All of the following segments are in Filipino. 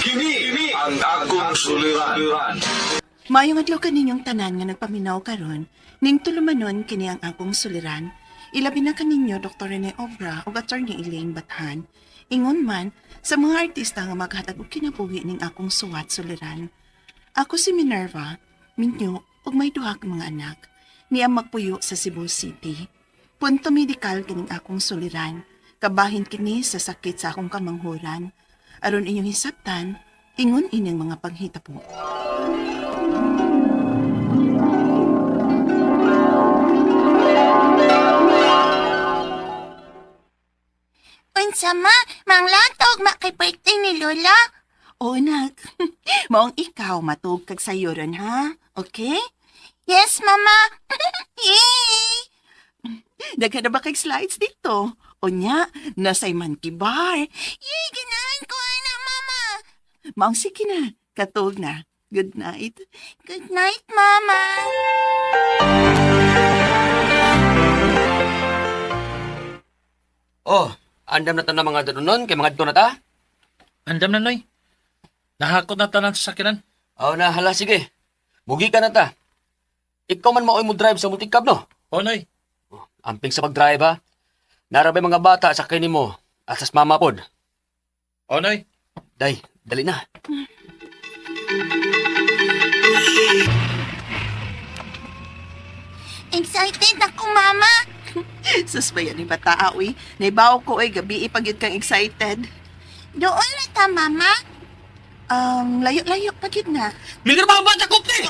Kini ang akong suliran. Maayong adlaw kaninyong tanan nga nagpaminaw karon, ning tulumanon kini ang akong suliran. Ilabi na kaninyo Dr. Rene Obra o Attorney Elaine Bathan. Ingon man sa mga artista nga maghatag og kinabuhi ning akong suwat suliran. Ako si Minerva, minyo ug may duha ka mga anak. Niya magpuyo sa Cebu City. Punto medikal kining akong suliran. Kabahin kini sa sakit sa akong kamanghuran. Aron inyong hisabtan, ingon ining mga panghitabo. Unsama, manglatog makipwerte ni Lola. O anak, maong ikaw matug kag sayo ron ha? Okay? Yes, Mama. Yay! Daghan na ba kay slides dito? O nya, nasay monkey bar. Yay, ganahan ko na, Mama. Maong sige na, katog na. Good night. Good night, Mama. Oh, andam na ta na mga danunon, kay mga dito na ta? Andam na, Noy. Nahakot na tanan sa sakinan. Oh, na, hala, sige. Bugi ka na ta. Ikaw man maoy mo drive sa multicab, no? O, Noy. Amping sa pag-drive, ha? Narabay mga bata sa kini mo at sa mama pod. O, Noy. Day, dali na. Excited ako, Mama. Susbayan ni bata, awi. Naibaw ko ay gabi ipagyud kang excited. Doon na ta, Mama. Layo-layo pagyud na. Bigar mga bata, kupli!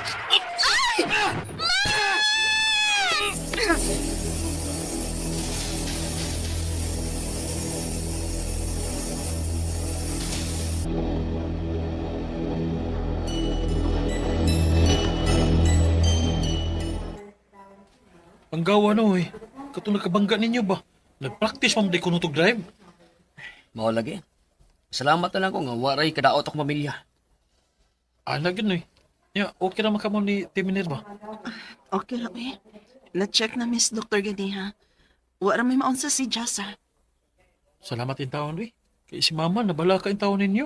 Ang gawa, Noy. Katong nakabangga ninyo ba? Nag-practice mo di kuno drive? Mao lagi. Salamat na lang ko nga waray kadaot ako mamilya. Lagi, Noy. Ya, okay naman ka mo ni Timiner ba? Okay lang eh. Na-check na Miss Dr. Gani ha. Wala may maunsa si Jasa. Salamat in taon, Noy. Kaya si Mama, nabala ka in taon ninyo.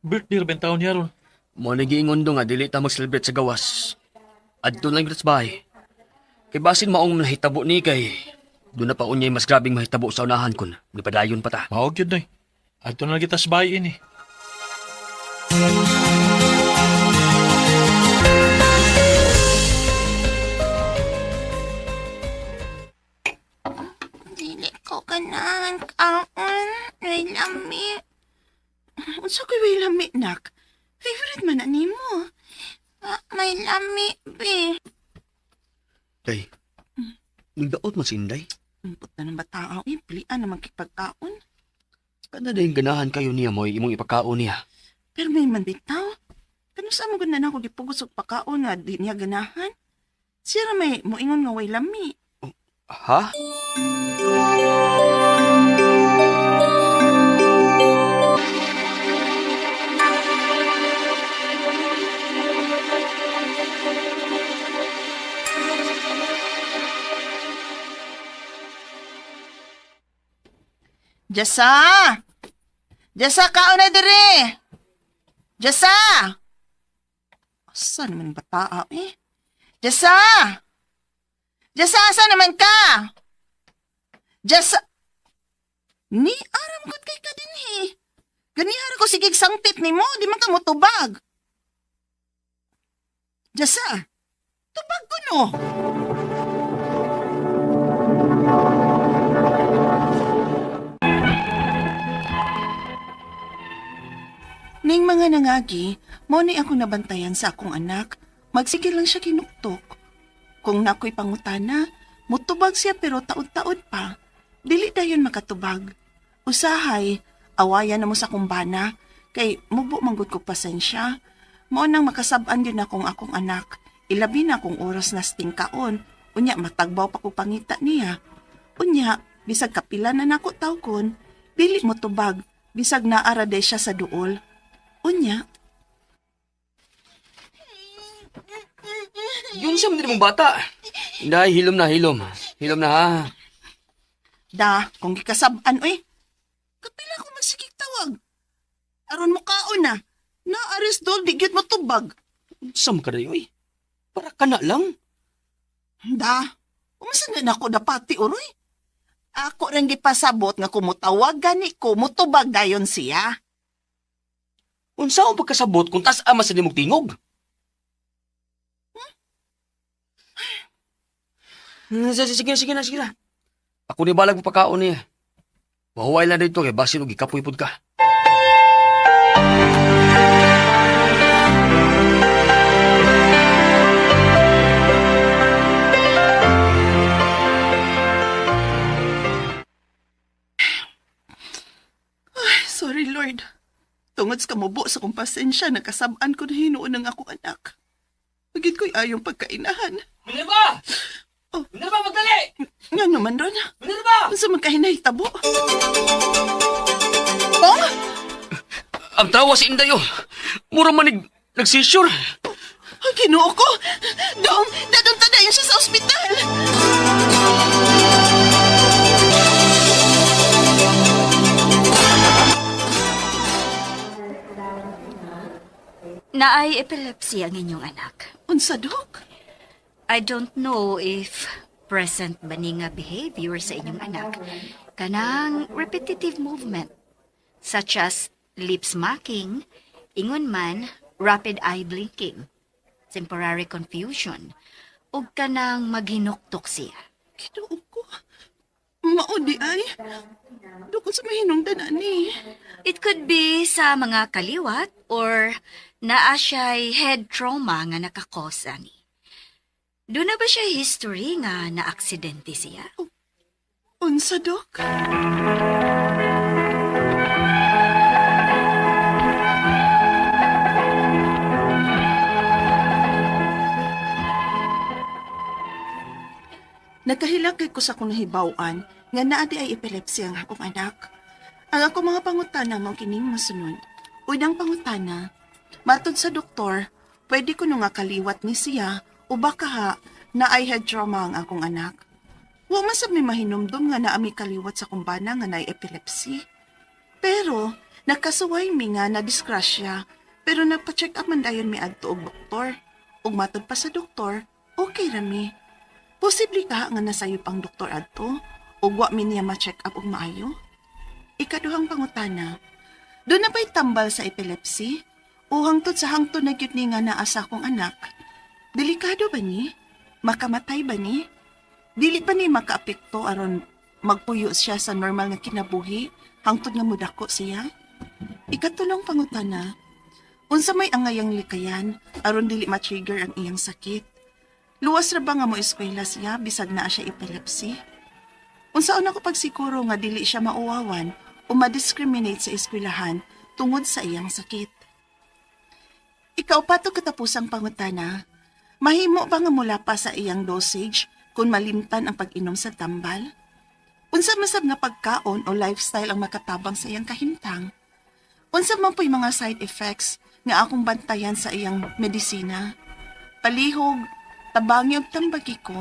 Birthday rin taon niya ron. Mo nagiingon do nga dili ta mag-celebrate sa gawas. Adto lang gyud sa bahay. Kay basin maong nahitabo ni kay doon na pa unyay mas grabing mahitabo sa unahan kon. Nipadayon pa ta. Maog yun, Noy. Ato na kita sa bahay ini. Dili ko ganahan kaon. May lami. Unsa ko'y way lami, nak? Favorite man na nimo. May lami, be. Day. Nagdaot man si Inday. Umpot na ng bata, awi. Pilian naman kipagkaon. Kada dahil ganahan kayo niya mo imong ipakaon niya. Pero may man bitaw. Kano sa mo ganda na ako gipugos og pakaon nga di niya ganahan? Siya ra may moingon nga way lami. Ha? Jasa! Jasa, kaon na dire! Jasa! Asa naman yung bata, eh? Jasa! Jasa, asa naman ka? Jasa! Ni, aram gud kay ka din, eh. Ganihara ko sigig sangpit ni mo, di man ka mo tubag. Jasa! Tubag ko, no? Ning mga nangagi, mo ni ako nabantayan sa akong anak, magsige lang siya kinuktok. Kung nako'y pangutana, mutubag siya pero taod-taod pa. Dili dayon makatubag. Usahay, awayan na mo sa kumbana, kay mubo manggod ko pasensya. Mo nang makasab-an yun akong anak, ilabi na akong oras na stingkaon, unya matagbaw pa ko pangita niya. Unya, bisag kapila na nako tawkon, dili mo tubag, bisag naarade siya sa duol. Unya, Yun siya mong bata. Inday, hilom na, hilom. Hilom na ha. da, kung gikasab-an, uy. Kapila ko magsigig tawag. aron mo kaon na. Naaris dol, di gyud mo tubag. Sam ka dayo eh. Para ka na lang. Da, umasa na ako dapati uroy. Ako rin gipasabot nga kumutawag gani ko, mutubag dayon siya. Unsa ang pagkasabot kung tas ama sa nimog tingog? Sige na. Ako ni balag mo pagkaon niya. Mahuway lang dito kay basin og ikapoy pud ka. Sorry, Lord. Tungod sa kamubo sa kong pasensya, nakasabaan ko na hinuon ng akong anak. Pagit ko'y ayong pagkainahan. Minerva! Oh. Minerva, magdali! Nga naman ron. Minerva! Ano sa magkahinahitabo? Oh! Ang tawa si Inday, oh. Mura manig nagsisure. Ang ginoo ko! Dong, dadong tadayon siya sa ospital! Naay epilepsy ang inyong anak. Unsa, Dok? I don't know if present ba ni nga behavior sa inyong anak. Kanang repetitive movement, such as lip smacking, ingon man, rapid eye blinking, temporary confusion, ug kanang maghinuktok siya. Ginoo ko. Maudi ay. Dok, sa mahinungdan ani. It could be sa mga kaliwat or naa siya'y head trauma nga nakakos ani. Doon na ba siya history nga na-aksidente siya? Unsa, Dok? Nagkahilakay ko sa kong nahibawan nga naadi ay epilepsy ang akong anak. Ang akong mga pangutana mao kining masunod. Unang pangutana, matod sa doktor, pwede ko nga kaliwat ni siya o baka ha na ay head trauma ang akong anak. Wa man sab mi mahinumdum nga naa mi kaliwat sa kumbana nga naay epilepsy. Pero nakasuway mi nga na disgrasya, pero nagpa-check up man dayon mi adto og doktor. Ug matod pa sa doktor, okay ra mi. Posible ka nga nasayop ang doktor adto ug wa mi niya ma-check up og maayo. Ikaduhang pangutana, doon na ba'y tambal sa epilepsy? O hangtod sa hangtod na gyud ni nga naa sa akong anak? Delikado ba ni? Makamatay ba ni? Dili ba ni makaapekto aron magpuyo siya sa normal nga kinabuhi hangtod nga mudako siya? Ikatulong pangutana, unsa may angayang likayan aron dili ma-trigger ang iyang sakit? Luwas ra ba nga mo eskwela siya bisag naa siya epilepsy? Unsaon ako pagsiguro nga dili siya mauwawan o ma-discriminate sa eskwelahan tungod sa iyang sakit? Ikaw pa to katapusang pangutana, mahimo ba nga mula pa sa iyang dosage kung malimtan ang pag-inom sa tambal? Unsa masab nga pagkaon o lifestyle ang makatabang sa iyang kahimtang? Unsa man po'y mga side effects nga akong bantayan sa iyang medisina? Palihog, tabangi ug tambagi ko,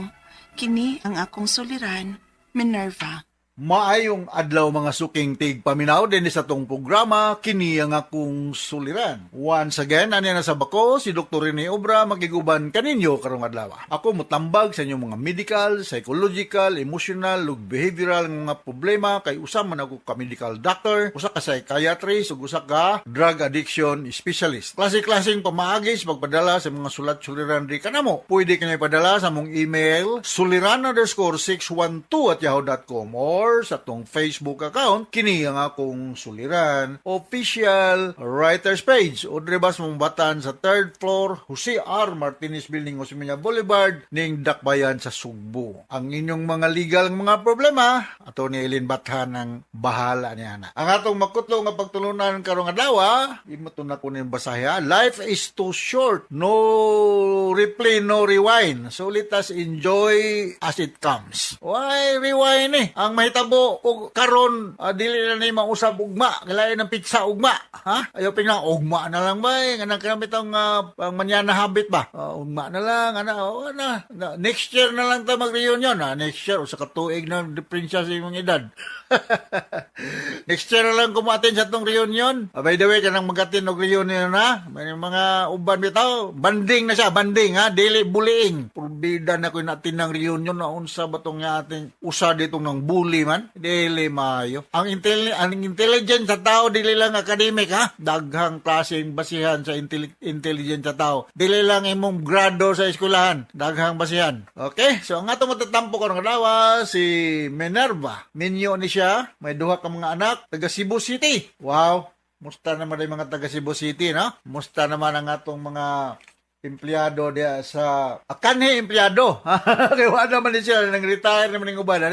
kini ang akong suliran, Minerva. Maayong adlaw mga suking tigpaminaw din sa tong programa kini ang akong suliran. Once again, ani na sa bako si Dr. Rene Obra magiguban kaninyo karong adlaw. Ako mutambag sa inyong mga medical, psychological, emotional ug behavioral nga mga problema kay usa man ako ka medical doctor, usa ka psychiatrist ug usa ka drug addiction specialist. Klase-klaseng pamaagi sa pagpadala sa mga sulat-suliran di kanamo. Pwede kanay padala sa mong email suliran_612@yahoo.com or sa tong Facebook account, kini ang akong suliran official writers page o drebas mong batan sa 3rd floor Jose R. Martinez Building, Osmeña Boulevard, ning Dakbayan sa Sugbo. Ang inyong mga legal mga problema, ato ni Elin Bathan ang bahala niya na. Ang atong makutlo nga pagtulunan karong adlaw, imo to na kunin basahe. Life is too short. No replay, no rewind. So let us enjoy as it comes. Why rewind eh? Ang mahitabo og karon dili na ni mausab ugma, kalain ng pizza ugma, ha? Ayo pinang ugma na lang ba nga nagkamit ang pang manyana habit ba? Ugma na lang next year na lang ta mag-reunion, next year usa ka tuig na diferensya sa imong edad. Next year na lang kumatin sa tong reunion. By the way, kanang magatin og reunion na. May mga uban bitaw, banding na siya, banding ha, dili bullying. Purbida na ko natin ng reunion na unsa ba tong ating usa dito ng bully man. Dili maayo. Ang intelligence sa tao dili lang academic ha. Daghang klaseng basihan sa intelligence sa tao. Dili lang imong grado sa eskwelahan. Daghang basihan. Okay? So ang ato matatampo ko ng kadawa si Minerva. Minyo ni siya, may duha ka mga anak, taga Cebu City. Wow! Musta naman yung mga taga Cebu City, no? Musta naman ang atong mga empleyado diya sa kanhi empleyado. Kaya wala naman din siya, nang-retire naman yung uban.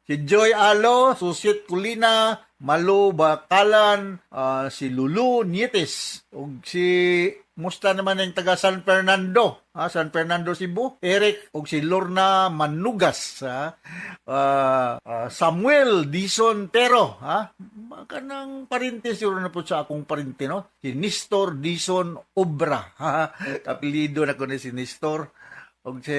Si Joy Alo, Susit Kulina, Malu Bakalan, si Lulu Nietes, ug si musta naman yung taga San Fernando, San Fernando, Cebu, Eric, ug si Lorna Manugas, Samuel Dison Pero, kanang parinte siguro na po sa akong parinte, no? Si Nestor Dison Obra, kapilido na ko ni si Nestor, ug si,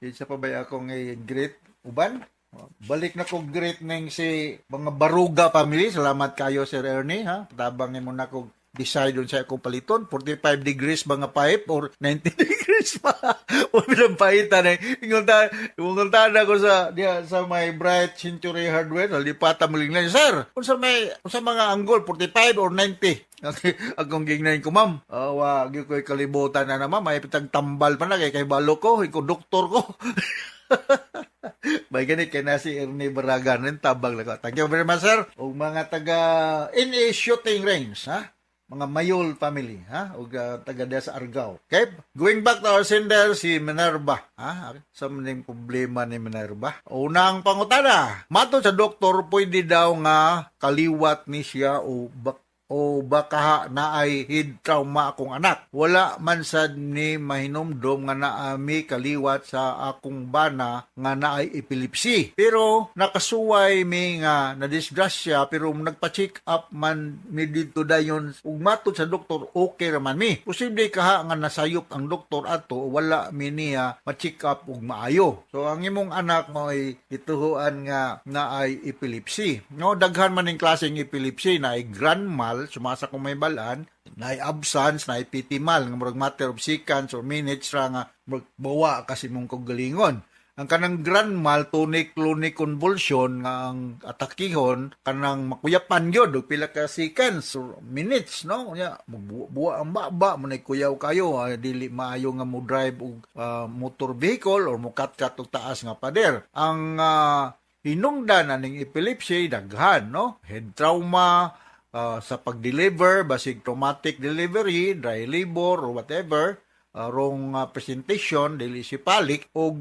isa pa ba akong great uban? Balik na ko great ng si mga Baruga family. Salamat kayo, Sir Ernie, ha? Patabangin mo na ko decide on sa akong paliton. 45 degrees ba nga pipe or 90 degrees pa? O pinampahitan eh. Ingultahan ako sa may Bright Century Hardware. Lipatan mo lang, Sir, kung sa mga angle, 45 or 90? Okay, akong gignayin ko, ma'am. Wag ko kalibutan na naman. May pitag tambal pa na kay balo ko. Iko doktor ko. May ganit kay na si Ernie Baragan rin tabang lang. Thank you very much, sir. O mga taga NA Shooting Range, ha? Mga Mayol family, ha? O taga dia sa Argao. Okay? Going back to our sender, si Minerva. Ha? Sa maning problema ni Minerva. Unang pangutana, mato sa doktor, pwede daw nga kaliwat ni siya o baka na ay head trauma akong anak. Wala man sad ni mahinomdom nga naami kaliwat sa akong bana nga naay epilepsy. Pero nakasuway mi nga na disgrasya pero nagpa-check up man mi dito dayon ug matod sa doktor okay raman mi. Posible kaha nga nasayop ang doktor ato wala mi niya ma-check up ug maayo. So ang imong anak mo ay ituhuan nga naay epilepsy. No, daghan man ning klaseng epilepsy na ay grand mal sumasa kung may balaan, na absence, na pitimal, nga murag matter of seconds or minutes ra nga bawa kasi mong kagalingon. Ang kanang grand mal, tonic-clonic convulsion nga ang atakihon, kanang makuyapan yun, pila ka seconds or minutes, no? Buwa ang baba, munay kuyaw kayo, dili maayo nga mo drive og motor vehicle or mo kat-kat og taas nga pader. Ang hinungdan aning epilepsy, daghan, no? Head trauma, sa pag-deliver, basig traumatic delivery, dry labor, or whatever, wrong presentation, dili sipalik, o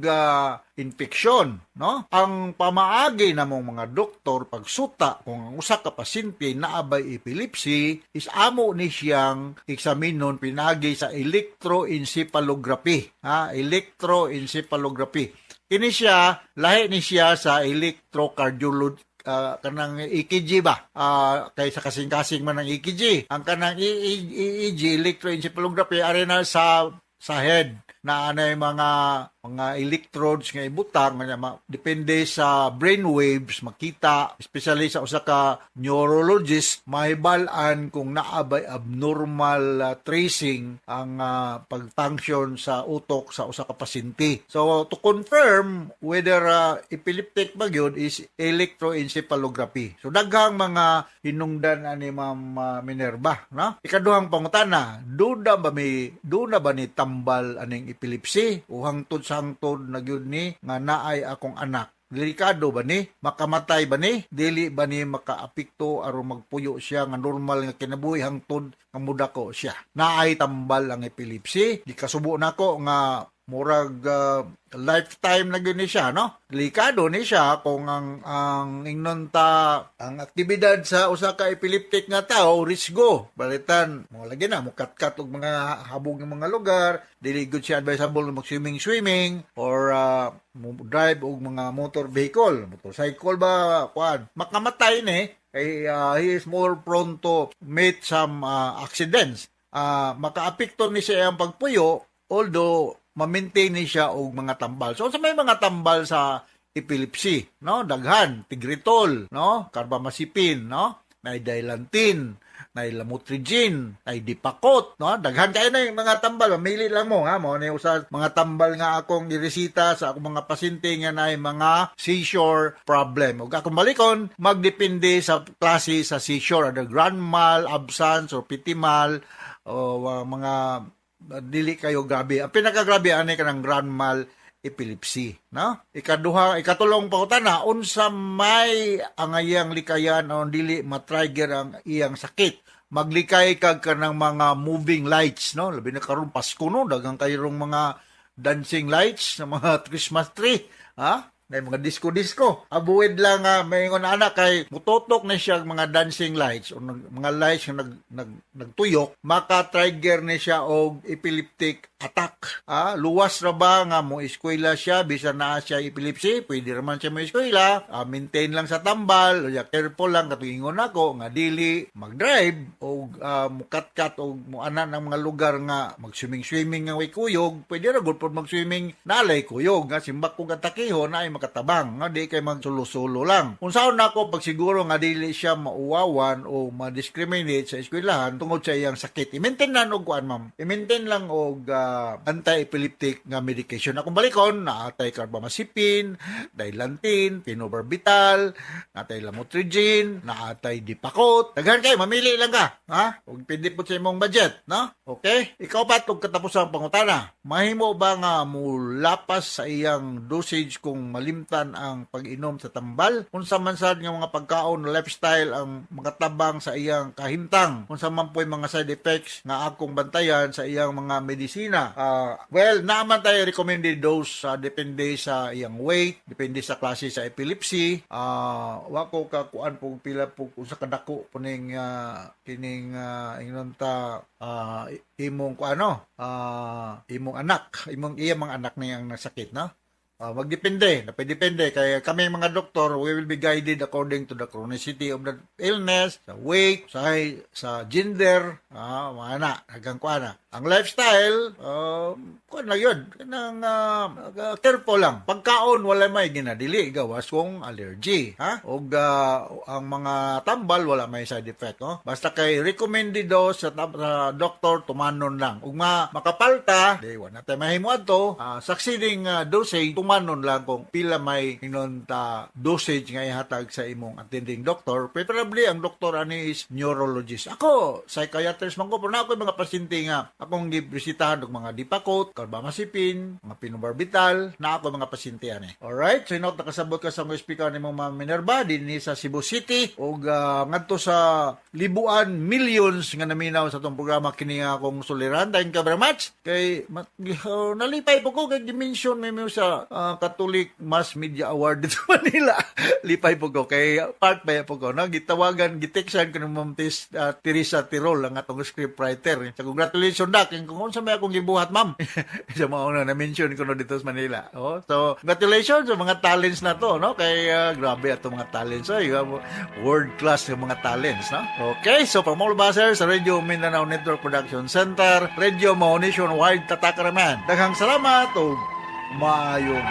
infection. No? Ang pamaagi namong mga doktor, pagsuta, kung ang usa ka pasyente naabay epilepsy, is amo ni siyang eksaminon pinagi sa electroencephalography. Electroencephalography. Kini siya, lahi ni siya sa electrocardiology, kanang EKG ba? Kaysa kasing-kasing man ang EKG. Ang kanang EEG, electroencephalography, arena sa head na anay mga electrodes nga ibutang depende sa brainwaves makita, especially sa usa ka neurologist, mahibal-an kung naabay abnormal tracing ang pag-function sa utok sa usa ka pasyente. So to confirm whether epileptic ba gyud is electroencephalography. So daghang mga hinungdan ani Ma'am Minerva, no? Ikaduhang pangutana, duda ba ni tambal aning epilepsy o hangtod sa hangtod na gyud ni nga naay akong anak? Delikado ba ni? Makamatay ba ni? Dili ba ni makaapekto aron magpuyo siya nga normal nga kinabuhi hangtod nga mudako siya? Naay tambal ang epilepsy. Di kasubo nako nga murag lifetime na gyud ni siya, no? Delikado ni siya kung ang ingnon ta ang aktibidad sa usa ka epileptic nga tao risgo. Balitan mo lagi na mo kat-kat og mga habog ng mga lugar, dili gud siya advisable mag swimming or mo drive og mga motor vehicle, motorcycle ba kuan. Makamatay ni kay he is more prone to meet some accidents. Makaapekto ni siya ang pagpuyo although ma-maintain ni siya og mga tambal. So sa may mga tambal sa epilepsy, no? Daghan, tigritol, no? Carbamazepine, no? Nay dilantin, nay lamotrigine, nay dipakot, no? Daghan kayo na yung mga tambal, mamili lang mo, ha? Mo ni usa mga tambal nga akong iresita sa akong mga pasyente nga nay mga seizure problem. Ug akong balikon, magdepende sa klase sa seizure, ada grand mal, absence or petit mal o mga dili kayo grabe. Ang pinakagrabe ani kanang grand mal epilepsy, no? Ikatulong pangutana, unsa may angayang likayan o dili matrigger ang iyang sakit. Maglikay kag kanang mga moving lights, no? Labi na karon Pasko, no? Daghang kayong mga dancing lights sa mga Christmas tree, ha? May mga disco-disco. Abuid lang may nga anak kay mutotok na siya mga dancing lights o mga lights nga nagtuyok, maka-trigger ni siya og epileptic attack. Luwas ra ba nga mo eskwela siya bisan naa siya epilepsy, pwede raman siya mo eskwela, maintain lang sa tambal, o careful lang katuingon ako nga dili mag-drive o mukat-kat o muana ng mga lugar nga mag-swimming nga way kuyog, pwede ra gud pod mag-swimming nalay kuyog nga simbak kung katakihon na ay makatabang nga di kay magsulo-sulo lang. Unsaon nako pag siguro nga dili siya mauwawan o ma-discriminate sa eskwelahan tungod sa iyang sakit. I-maintain lang og kuan ma'am. I-maintain lang og anti-epileptic nga medication. Akong balikon naatay carbamazepine, dilantin, phenobarbital, naatay lamotrigine, naatay dipakot. Daghan kay mamili lang ka, ha? Ug pindi po sa imong budget, no? Okay? Ikaw pa og katapusang pangutana. Mahimo ba nga mulapas sa iyang dosage kung malimtan ang pag-inom sa tambal? Unsa man sad nga mga pagkaon lifestyle ang makatabang sa iyang kahimtang? Unsa man po'y mga side effects nga akong bantayan sa iyang mga medisina? Well, naaman tayo recommended dose depende sa iyang weight, depende sa klase sa epilepsy. Wako ka kuan pug pila pug usa ka dako puning kining inunta imong kuano imong anak, iyang mga anak na yang nasakit, no? Magdepende, napidepende kaya kami mga doktor, we will be guided according to the chronicity of the illness, sa weight, sa gender, mana hanggang kuana. Ang lifestyle, kuan lang yun, kanang careful lang. Pagkaon wala may ginadili gawas kung allergy, ha? Og ang mga tambal wala may side effect, no? Basta kay recommended dose sa doktor tumanon lang. Ug makapalta, di wala tay mahimo adto, succeeding dosage tumanon lang kung pila may inunta dosage nga ihatag sa imong attending doctor. Preferably ang doktor ani is neurologist. Ako psychiatrist man ko, pero na ako mga pasyente nga akong gibisitahan og mga dipakot, carbamazepine, mga phenobarbital, na ako mga pasyente ani. Alright, so inot nakasabot ka sa mga speaker ni Ma'am Minerva dinhi sa Cebu City og ngadto sa libuan, millions nga naminaw sa tong programa kini nga akong suliran. Thank you very much. Kay nalipay po ko kay dimension may sa Catholic Mass Media Award dito sa Manila. Lipay po ko kay part ba po ko no gitawagan giteksan ko ni Ma'am Teresa Tirol ang atong scriptwriter. So congratulations dak kung unsa may akong gibuhat ma'am. Sa mga una na mention ko no dito sa Manila. So congratulations sa mga talents na to no kay grabe ato mga talents. So you have world class yung mga talents no. Okay, so from all basers sa Radio Mindanao Network Production Center, Radio Mao Nationwide Tatakaraman. Daghang salamat o maayong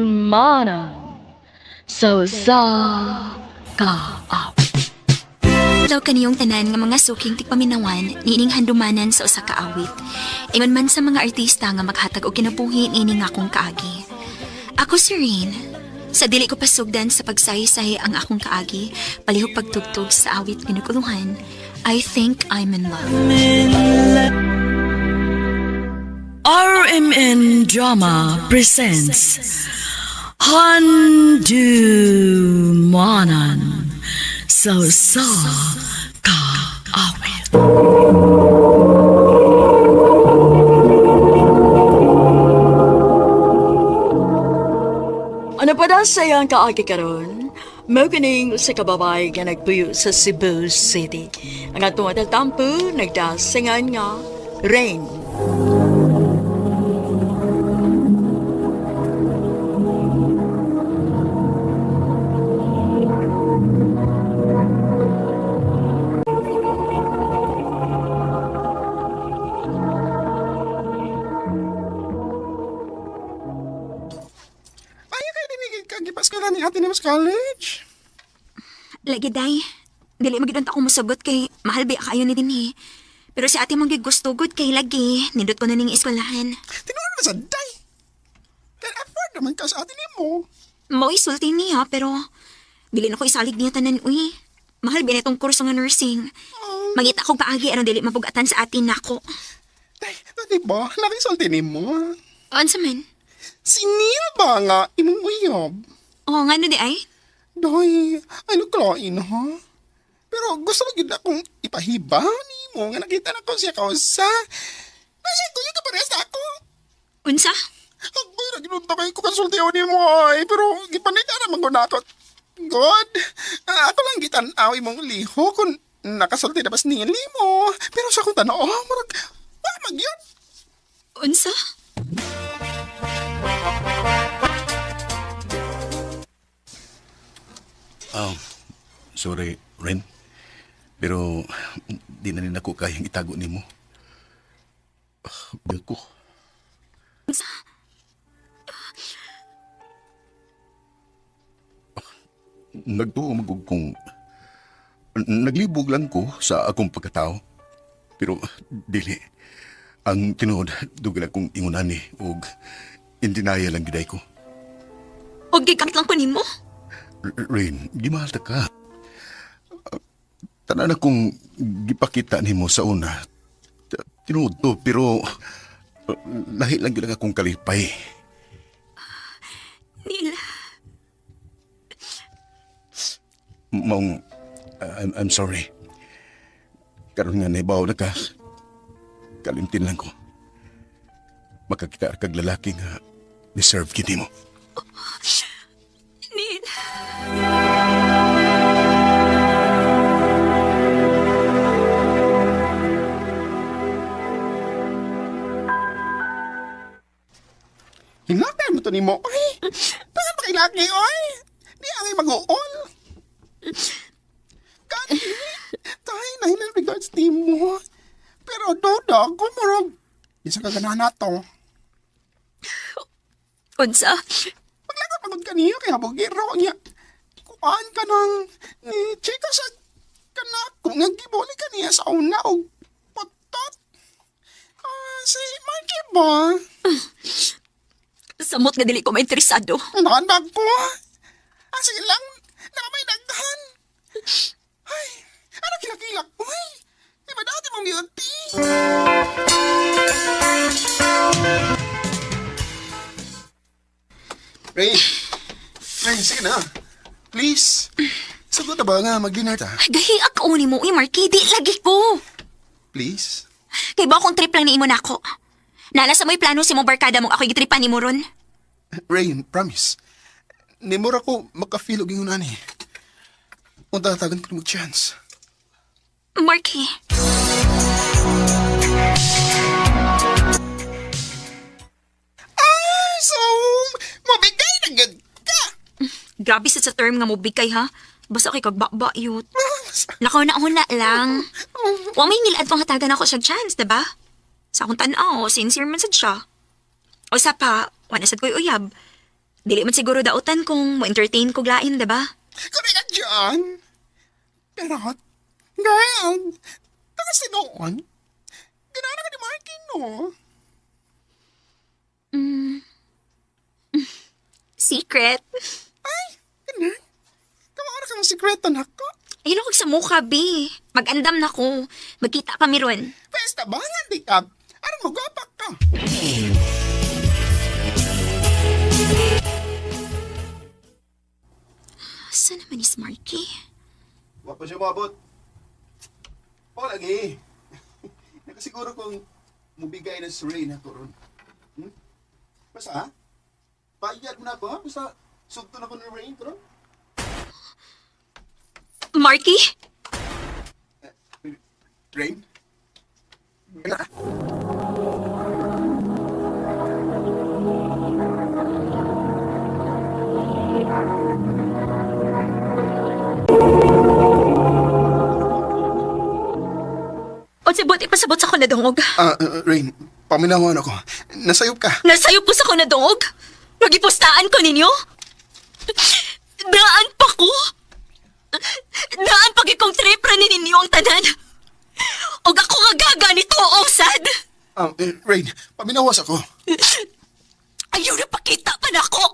Handumana so sa ka up. Daw kaniyong tanan nga mga suking tikpaminawan niining handumanan sa usa ka awit. Ingon man sa mga artista nga maghatag og kinabuhi niining akong kaagi. Ako si Rain. Sa dili ko pasugdan sa pagsahi-sahi ang akong kaagi, palihog pagtugtog sa awit pinaguluhan, I think I'm in love. RMN Drama presents Handumanan so sa ka awit. Ano pa daw sayang kaagi karon? Mao kining sa kababay nga nagpuyo sa Cebu City. Ang atong tampo nagdasingan nga Rain. ate ni mas college? Lagi, day. Dili magidon ako musugot kay mahal ba kayo ni dinhi. Pero si ate mong gigustugod kay lagi. Nindot ko na ning eskwelahan. Tinuod na sa day. Kaya afford naman ka sa ate ni mo. Mao isulti niya pero dili na ko isalig niya tanan uy. Mahal ba itong kurso nga nursing. Mangita kong paagi aron dili mapugatan sa atin nako. Day, di ba? Nakisulti ni mo. Unsa man? Si Neil ba nga imong uyab? Oh, nga no di ay? Day, ano klain ha? Pero gusto lang yun akong ipahiba ni mo nga nakita na ko siya kausa. Nasa ko yung kapares ako. Unsa? Ako na ginunta kayo ko konsultiyo ni mo ay. Pero gipanita naman ko na ako. God, ako lang gitanaw imong liho kung nakasulti na bas nili mo. Pero sa akong tanaw, marag, magyod. Unsa? Sorry, Ren. Pero di na rin ako kayang itago ni mo. Bil ko. Unsa? Nagtuo magug kung naglibog lang ko sa akong pagkatao. Pero dili. Ang tinuod, dugal akong ingunani o indinaya lang giday ko. Og gikamit lang ko nimo? Rain, gimahal ta ka. Tanan akong gipakita nimo sa una. Tinuod to, pero lahi lang gila akong kalipay. Neil, Maong, I'm sorry. Karon nga naibaw na ka. Kalimtin lang ko. Makakita kag lalaki nga deserve kiti mo. Neil. Hinakay mo to ni mo. Ay, bakit pakilaki, oy? Di ang mag-uol. Kani, tayo na hilang regards ni mo. Pero doda, kumurag. Isa ka ganahan na to. Unsa? Paglakot pagod ka niya, kaya bugiro niya. Kuhaan ka ng ni chika sa kanako nga giboli ka niya sa una o patot. Si Marky ba? Samot nga dili ko mainteresado. Nakandag ko. Sige lang, nakamay daghan. Ay, ano kilakilak? Uy, di ba dati mong beauty? Ray, sige na. Please. Sagot na ba nga mag-dinner ta? Gahi ako ni mo, Marky. Di lagi ko. Please? Kay ba akong trip lang ni imo nako? Nalasa mo'y plano si mong barkada mong ako'y gitripan ni mo ron? Ray, promise. Nimura ko magka-feel og ingon ani. Unta tagan ko mag-chance. Marky. So, mabigay na gad ka. Grabe sa term nga mo bigay ha. Basta kay kagbakba yut. Nakaw na lang. Wa may nilad pang hatagan ako sa chance, diba? Sa akong tanaw, sincere man sad siya. O sa pa, wala sad ko'y uyab. Dili man siguro dautan kung mo-entertain ko glain, diba? Kung ka dyan. Pero, gayang, takas tinoon. Ganaan ka ni Marky, no? Secret. Ay, ganun. Kamara kang sikreto na ko. Ayun ako sa mukha, B. Mag-andam na ko. Magkita kami ron. Pesta ba nga, di ka? Aram mo, gapak ka. Saan naman ni Marky? Wala pa siya mabot. O, lagi. Nakasiguro kong mubigay na si Ray na to ron. Basta, ha? Paiyad mo na ako, ha? Basta, sugto na ko ni Ray to ron. Marky? Rain? Na. O sibot, ipasabot sa ko na dungog. Rain, paminawan ako. Nasayop ka. Nasayop ko sa ko na dungog. Nagipustaan ko ninyo. Daan pa ko. Daan pag ikong tripra ni ninyo ang tanan. O ako nga gaga nito, osad. Rain, paminawas ako. Ayaw na pakita pa na ako.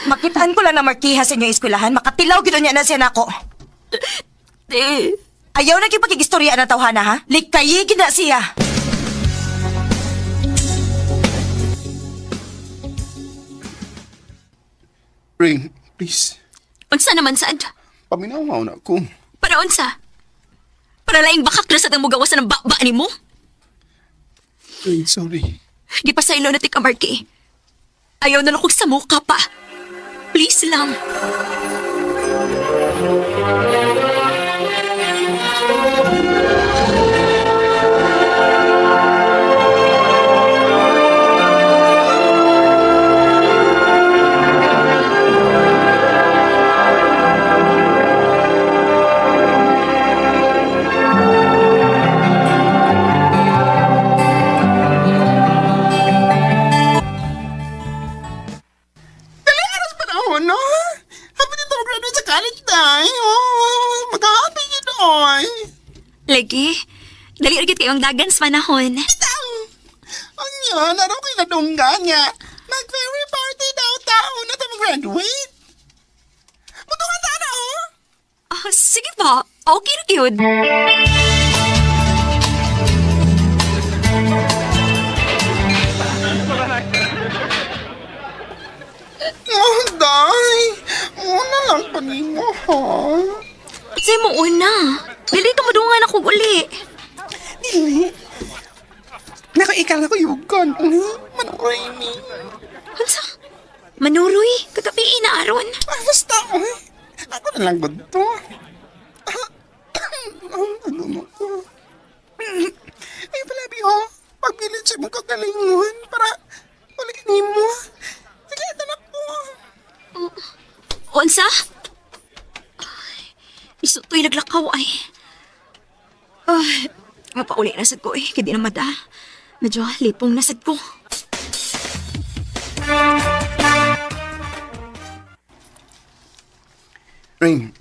Makitaan ko lang na markiha sa inyong eskwelahan, makatilaw gito niya na siya nako. Ayaw na kyung pakigistorya na tawhana ha? Likayigin na siya. Rain, please. Unsa naman sad? Paminawaw na ako. Para unsa? Para laing bakak na sa tang mugawasan ng bakba ni mo? Rain, sorry. Gipasaylo na ti Marky. Ayaw na lang kong sa mukha pa. Please lang. Lagi, dali agad kayong dagan sa panahon. Anya, naraw ko'y nadungga niya. Mag-fairy party daw tao na ito mag-graduate. Mutungan ta na, oh! Sige pa, okay na yun. Oh, day! Una lang pa mo, ha? Say mo una. Dili ka madungan ako uli. Dili. Nakaikal ako yugon. Manuray ni. Hansa? Manuroy? Kagabi inaaron. Basta, ako na lang gusto. Ano mo ko? Ay, palabi, oh. Pagbilid siya mong kagalingon para ulit ni mo. Sige, tanak po. Unsa? Iso to'y naglakaw ay. Mapauli na sad ko eh. Kaya di na mada. Medyo lipong na sad ko. Rain,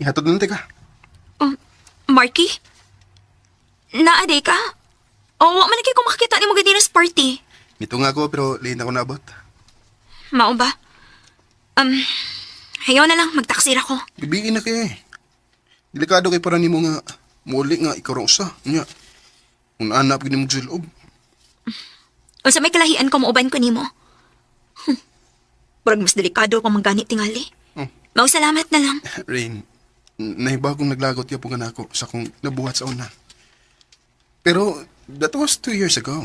ihatod na ka. Marky? Naaday ka? O, wa man ko makakita ni mo gadi sa party. Nito nga ako pero late ako nabot. Mao ba? Hayaw na lang, magtaksir ako. Bibigin na kayo eh. Delikado kay para ni mo nga muli nga ikaw usa. Nya, kung anak gini mo sa loob. O sa may kalahian ko, mauban ko ni mo. Parang mas delikado kung mangganit tingali. Mau salamat na lang. Rain, nahiba kong naglagot ya po nga ako sa kong nabuhat sa una. Pero that was 2 years ago.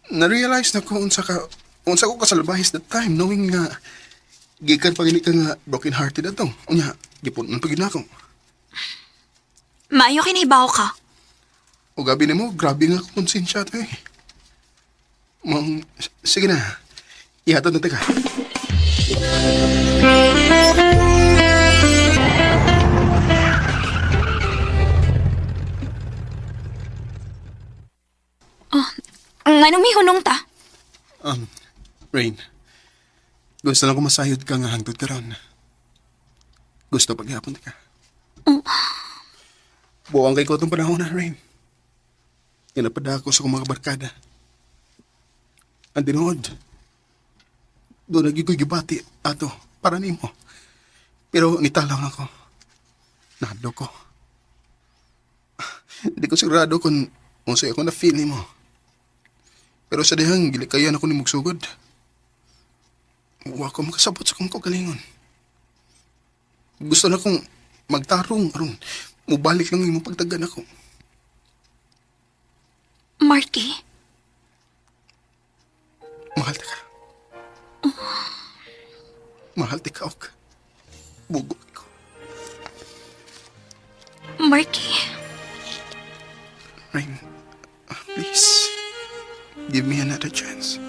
Na-realize na ko unsa ko kasalbahis that time knowing nga gikan pa gini ka nga broken hearted ato. Unya, gipon man pagin ako. Maayo kinibaw ka. O gabi na mo, grabe nga ako konsensya to eh. Sige na. Ihatod na ka. Anong may hunong ta? Rain, gusto lang ko masayod ka nga hangtod ka ron. Gusto paghihapon ka. Buwang kay ko itong panahon na, Rain. Inapada ako sa kong mga barkada. Ang dinood. Doon nagiging gibati ato para nimo. Pero nitalaw ako. Nahadlo ko. Hindi ko sigurado kung unsay ako na feel nimo. Pero sa dihang gilikayan ako ni Mugsugod. Huwag ko makasabot sa kong kagalingon. Gusto na kong magtarong aron mubalik lang yung pagtagan ako. Marky? Mahal ka. Mahal ka og bugo ko. Marky? Rain, please. Give me another chance.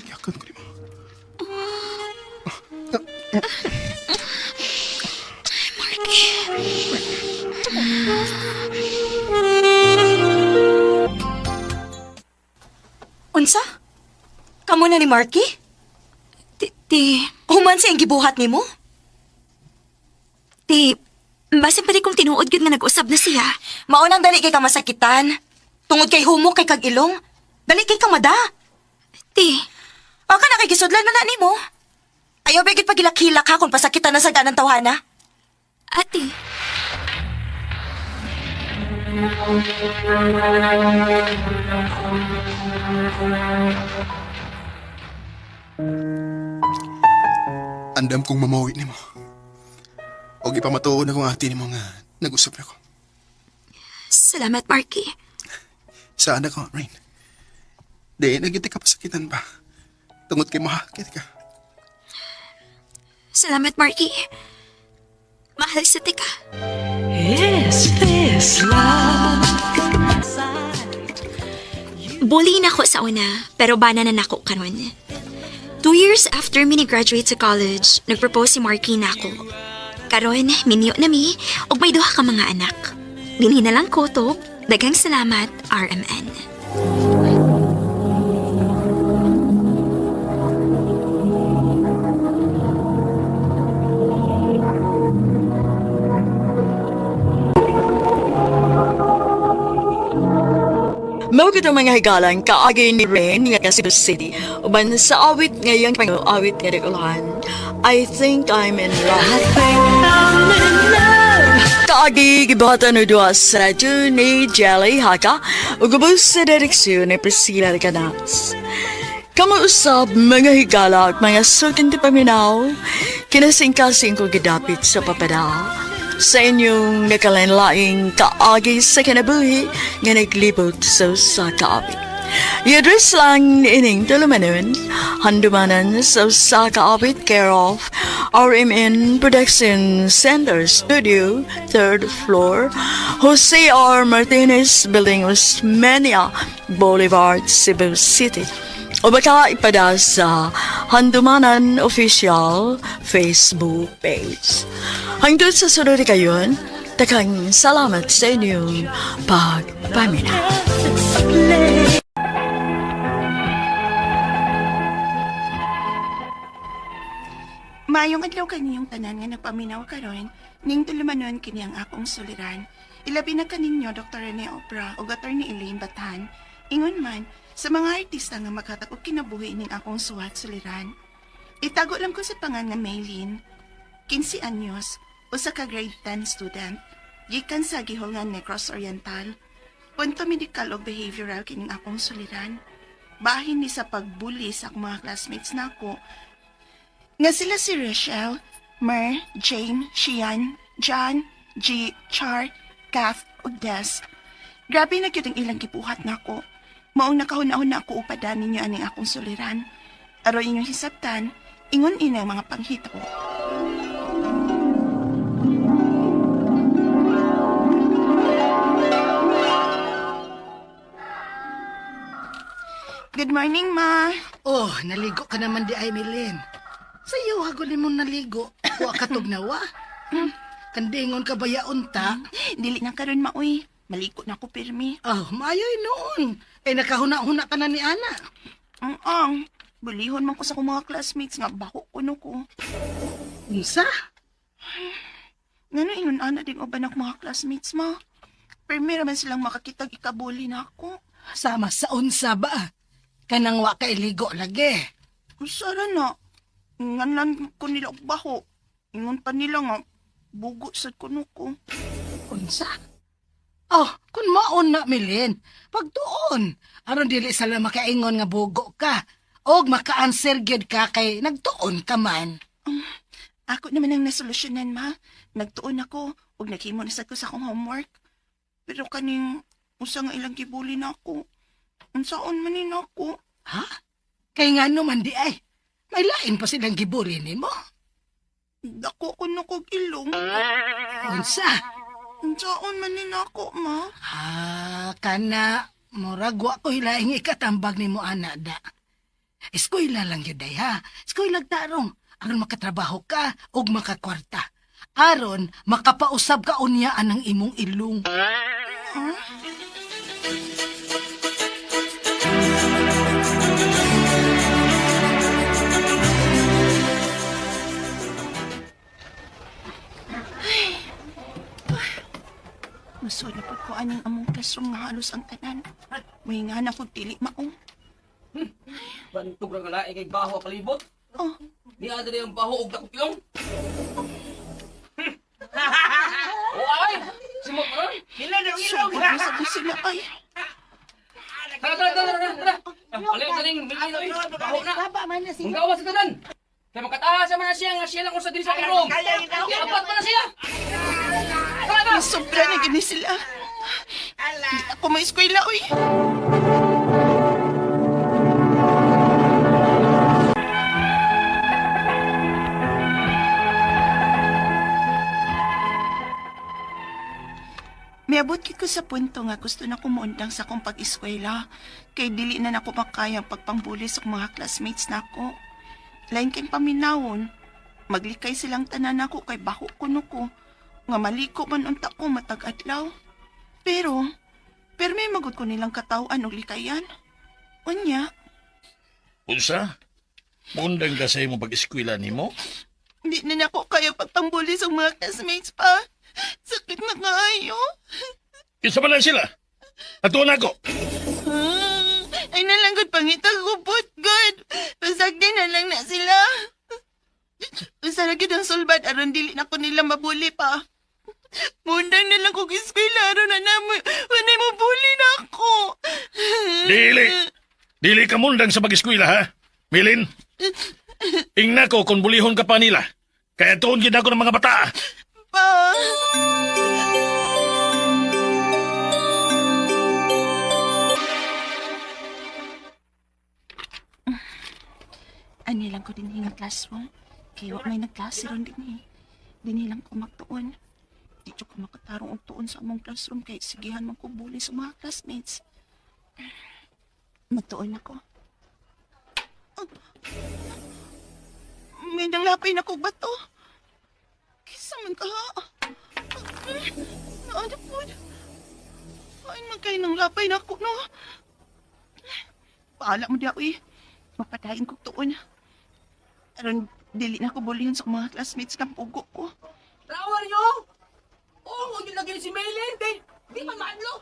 Yakan ko mo. Unsa? Kamu na ni Marky? Ti, Human sa yung gibuhat ni mo? basin pa di kong tinuod yun nga nag-usab na siya. Maunang dali kay ka masakitan. Tungod kay humok kay kag ilong. Dali kay ka mada. Ti, O ka na kay gisudlan man na ni mo. Ayaw bigit pagilak-hilak ha kung pasakitan na sa ganang tawhana. ate, Andam kong mamawi ni mo. O ipamatuon akong ati ni mo nga nag-usap na ko. salamat Marky. Saan ako, Rain? Di, nagiti ka pasakitan pa. Tungod kay mahakit ka. Salamat Marky. Mahal sa tika. Is this love? Bully na ako sa una, pero bana na nako karon. 2 years after me ni-graduate sa college, nag-propose si Marky na ako. Karon, minyo na mi, og may duha ka mga anak. Dinhi na lang kutob, daghang salamat, RMN. Mao kita mga higalan kaagi ni Rain nga ka Cebu City. Uban sa awit ngayong pang-awit nga regulahan. I think I'm in love. Kaagi gibatan no duha sa radyo ni Jelly Haka ug ubos sa direksyon ni Priscilla Canas. Kamuusab mga higala at mga sukin ti paminaw, kinasing-kasing ko gidapit sa papada. Sa inyong nakalanlaing kaagi sa kinabuhi nga naglibot sa kaawit. I-address lang ining tulumanon, handumanan sa kaawit care of RMN Production Center Studio, 3rd floor, Jose R. Martinez Building, Osmeña Boulevard, Cebu City. O baka ipada sa Handumanan Official Facebook page. Hanggang sa sunod kayon, takang salamat sa inyong pagpamina. Mayong adlaw kaniyong tanan nga nagpaminaw karon, ning tulumanon kini ang akong suliran. Ilabi na kaninyo Dr. Rene Opra o Attorney Elaine Batan. Ingon man, sa mga artista nga maghatag og kinabuhi ning akong suwat suliran. Itago lang ko sa pangan nga Maylin, 15 anyos, usa ka grade 10 student, gikan sa Gihongan Negros Oriental. Punto medical o behavioral kining akong suliran. Bahin ni sa pagbuli sa akong mga classmates nako. Nga sila si Rochelle, Mer, Jane, Shian, John, G, Char, Kath, ug Des. Grabe na gyud ang ilang gibuhat nako. Maong nakahuna-huna ako upadan ninyo aning akong suliran. Aron inyong hisabtan, ingon ina ang mga panghito. Good morning, Ma. Oh, naligo ka naman di ay, Milin. Sa'yo, hagulin mo naligo. Kuha ka tugnawa. Kandingon ka ba yaon ta? Dili na karon maoy. Maliko na ako pirmi. Oh, mayoy noon. Eh, nakahuna-huna ka na ni Ana. Ang bulihon man ko sa akong mga classmates nga bako kuno ko. Unsa? Ngano ingon ana ding uban ako mga classmates, Ma? Pirmi raman silang makakitag ikabuli na ako. Sama sa unsa ba? Kanang wa ka iligo lagi. Usara na. Nganlan ko nila og baho. Ingon pa nila nga bugo sad kuno ko. Unsa? Oh, kun maon na, Milin. Pagtuon. Aron dili sala makaingon nga bugo ka. Og maka-answer gyud ka kay nagtuon ka man. Ako naman ang nasolusyonan, Ma. Nagtuon ako ug naghimo na sad ko sa akong homework. Pero kaning usa nga ilang gibuli na ako. Unsaon man ni nako? Ha? Kay nga naman di ay. May lain pa silang gibuli nimo. Dako ko na kog ilong. Unsa? Unsaon man ni nako, ma? Kana, murag wa ko hilaing ikatambag ni mo, ana, da. Eskwela lang yun, day, ha? Eskwela tarong. Aron makatrabaho ka o makakwarta. Aron, makapausab ka unyaan ng imong ilong. Gusto na po ko aning among classroom nga halos ang tanan. May nga na kog dili maong. Bantog ra kalae kay baho kalibot. Oh, Di ada yung baho og dakop ilong. O ay, simot ron. sobrang sabi sila ay. Tara. Aliw taning milino baho na. Baba man na Kung gawas sa tanan. Kaya makataas man na siya nga siya lang ko sa diri sa room. Apat pa na siya. Tara. Sobra na gini sila. Di ako may eskwela, uy. Miabot kit ko sa punto nga gusto na kumuundang sa akong pag-eskwela kay dili na nako makayang pagpangbuli sa akong mga classmates nako. Lain kay paminawon, maglikay silang tanan nako kay baho kuno ko nga maliko man unta ko matag adlaw. Pero may magud ko nilang katawan og likayan. Unya, Unsa? Mundang ka sa imong pag-eskwela nimo? di na nako kaya pagpangbuli sa mga classmates pa. Sakit na kaayo. Isa man lang sila. Atuon ako. Ay nalanggod pangitag upot, God. Pasagdi na lang na sila. Usaragid ang sulbad aron dili na ko nila mabuli pa. Mundang na lang kong eskwela aron na namoy. Wanay mo bully na ako. Dili ka mundang sa pag-eskwela, ha? Milin? Ingna ko kung bulihon ka pa nila. Kaya tuon gid ako ng mga bata. Pa. Ani lang ko din hingang classroom. Kaya may nagklase ron din eh. Dini lang ko magtuon. Di ko makatarong og tuon sa among classroom kay sigihan man ko bully sa mga classmates. Magtuon ako. May nanglapay na kong bato. Kisa man ka ha? Naano po? Kain man kayo ng lapay na ako, no? Paala mo di ako eh. Mapatayin ko tuon. Aron, dili na ako bulihan sa mga classmates ng pugo ko. Rawar yo! Oh, huwag yung lagyan si Maylin. Di man maadlo.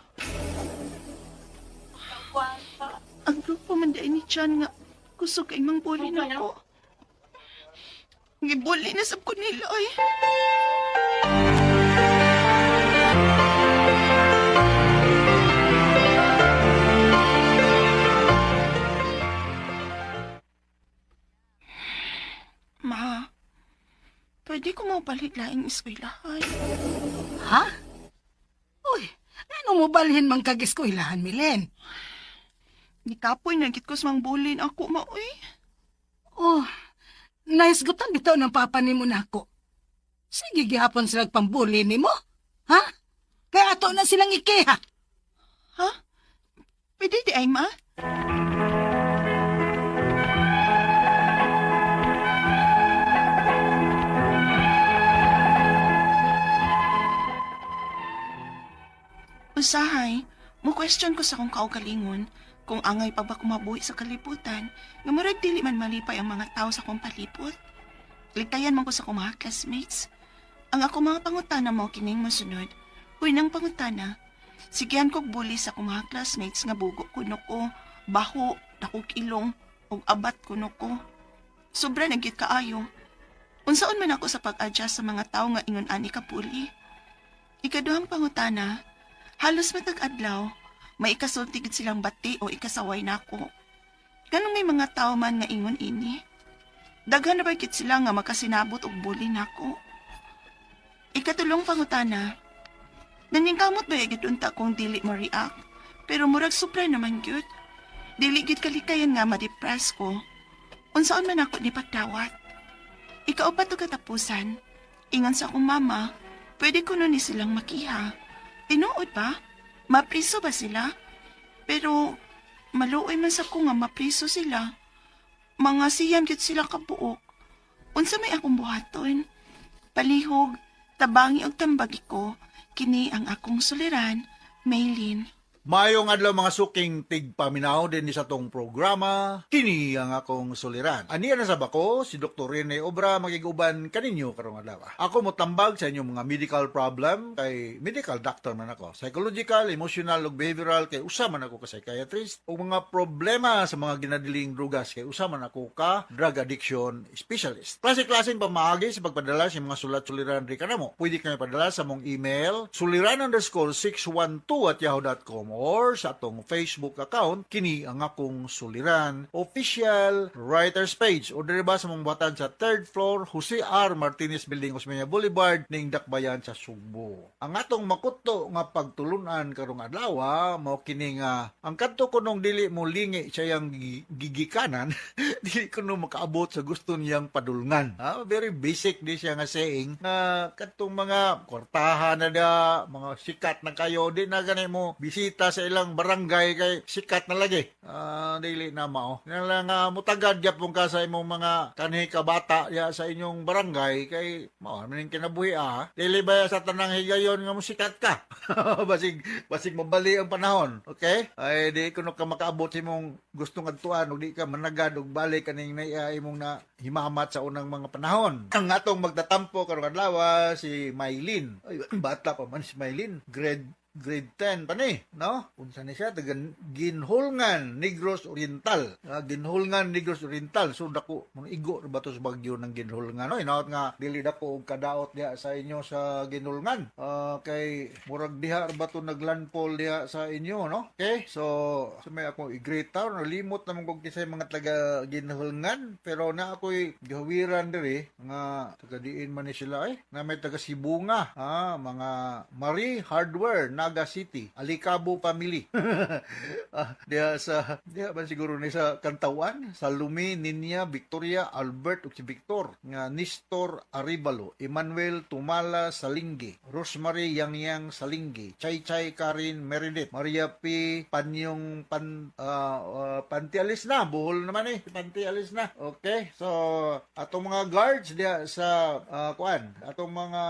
Ang grupo man dahil ni Chan nga gusto kay mang bully na ako. Gibully na sab ko nila ay. Ma, pwede ko mapalit laing eskwelahan. Ha? Uy, ano mo balhin mang kag-eskwelahan, Milen? Di kapoy nagit ko sa mang bulin ako, maoy. Oh, nice gutan bitaw ng papa ni mo na ako. Sige, gihapon sila pambuli ni mo. Ha? Kaya ato na silang ikeha. Ha? Pwede di ay, ma? Usahay, mo question ko sa kong kaugalingon kung angay pa ba kumabuhi sa kalibutan nga murag dili man malipay ang mga tao sa kong palibot. Likayan man ko sa kong mga classmates. Ang ako mga pangutana mo kining mosunod. Unang pangutana, sigihan kog bully sa akong mga classmates nga bugo kuno ko, baho, dakog ilong, ug abat kuno ko. Sobra nagyit kaayo. Unsaon man ako sa pag-adjust sa mga tao nga ingon ani ka puli. Ikaduhang pangutana, halos matag adlaw, may ikasultigid silang bati o ikasaway nako. Ganong may mga tao man nga ingon ini. Daghan na ba kit sila nga makasinabot og bully nako. Ikatulong pangutana, naningkamot ba yagid unta kung dili mo react? Pero murag supra naman gyud. Dili gyud kalikayan nga ma-depress ko. Unsaon man ako ni pagdawat. Ikaw pa to katapusan. Ingon sa akong mama, pwede ko nun ni silang makiha. Tinuod ba? Mapriso ba sila? Pero maluoy man sa ko nga mapriso sila. Mga siyam gyud sila kabuok. Unsa may akong buhaton? Palihog, tabangi og tambagi ko, kini ang akong suliran, Maylin. Mayong adlaw mga suking tigpaminaw din sa tong programa, kini ang akong suliran. Aniya na sa bako, si Dr. Rene Obra magiguban kaninyo karong adlaw. Ako mo tambag sa inyong mga medical problem, kay medical doctor man ako. Psychological, emotional, ug behavioral, kay usa man ako ka psychiatrist. O mga problema sa mga ginadiling drugas, kay usa man ako ka drug addiction specialist. Klase-klaseng pamaagi sa pagpadala sa mga sulat-suliran ri kanamo. Pwede kayo padala sa mong email, suliran_612@yahoo.com or sa atong Facebook account, kini ang akong suliran official writers page o diri ba sa mong buhatan sa 3rd floor Jose R. Martinez Building, Osmeña Boulevard, ning Dakbayan sa Subo. Ang atong makuto nga pagtulunan karong adlaw mao kini nga ang kadto kunong dili mo lingi siyang gigikanan dili kuno makaabot sa gusto niyang padulngan. Very basic di siya nga saying nga kadtong mga kwartahan na da, mga sikat na kayo, di na gani mo bisita sa ilang barangay kay sikat na lagi. Dili na mao. Nga lang mutagad gyapon ka sa imong mga kanhi ka bata ya sa inyong barangay kay mao maning kinabuhi Dili ba sa tanang higayon nga musikat ka? basig mabali ang panahon. Okay? Ay di kuno ka makaabot sa imong gustong adtuan ug di ka managad ug balik kaning imong na himamat sa unang mga panahon. Ang atong magtatampo karong adlaw si Maylin. Ay, bata pa man si Maylin. Grade 10 pa ni, no? Unsa ni siya? Ginhulngan, Negros Oriental. Ginhulngan, Negros Oriental. So, dako, mga igo ba ito sa bagyo ng Ginhulngan? No? Inaot nga, dili dako og kadaot diha sa inyo sa Ginhulngan. Kay, murag diha ba ito naglandfall diha sa inyo, no? Okay? So may ako i-great town. Nalimot naman kong kisay mga taga Ginhulngan. Pero na ako'y gawiran diri, nga taga diin man ni sila na may taga Sibunga. Mga Marie Hardware, Naga City, Alicabo Family. Diya ba siguro ni sa Kantawan, sa Lumi, Ninya, Victoria, Albert, ug si Victor, nga Nestor Aribalo, Emmanuel Tumala Salinggi, Rosemary Yangyang Salinggi, Chay Karin Meredith, Maria P. Panyong Pantialis na, buhol naman Pantialis na. Okay, so atong mga guards diya sa atong mga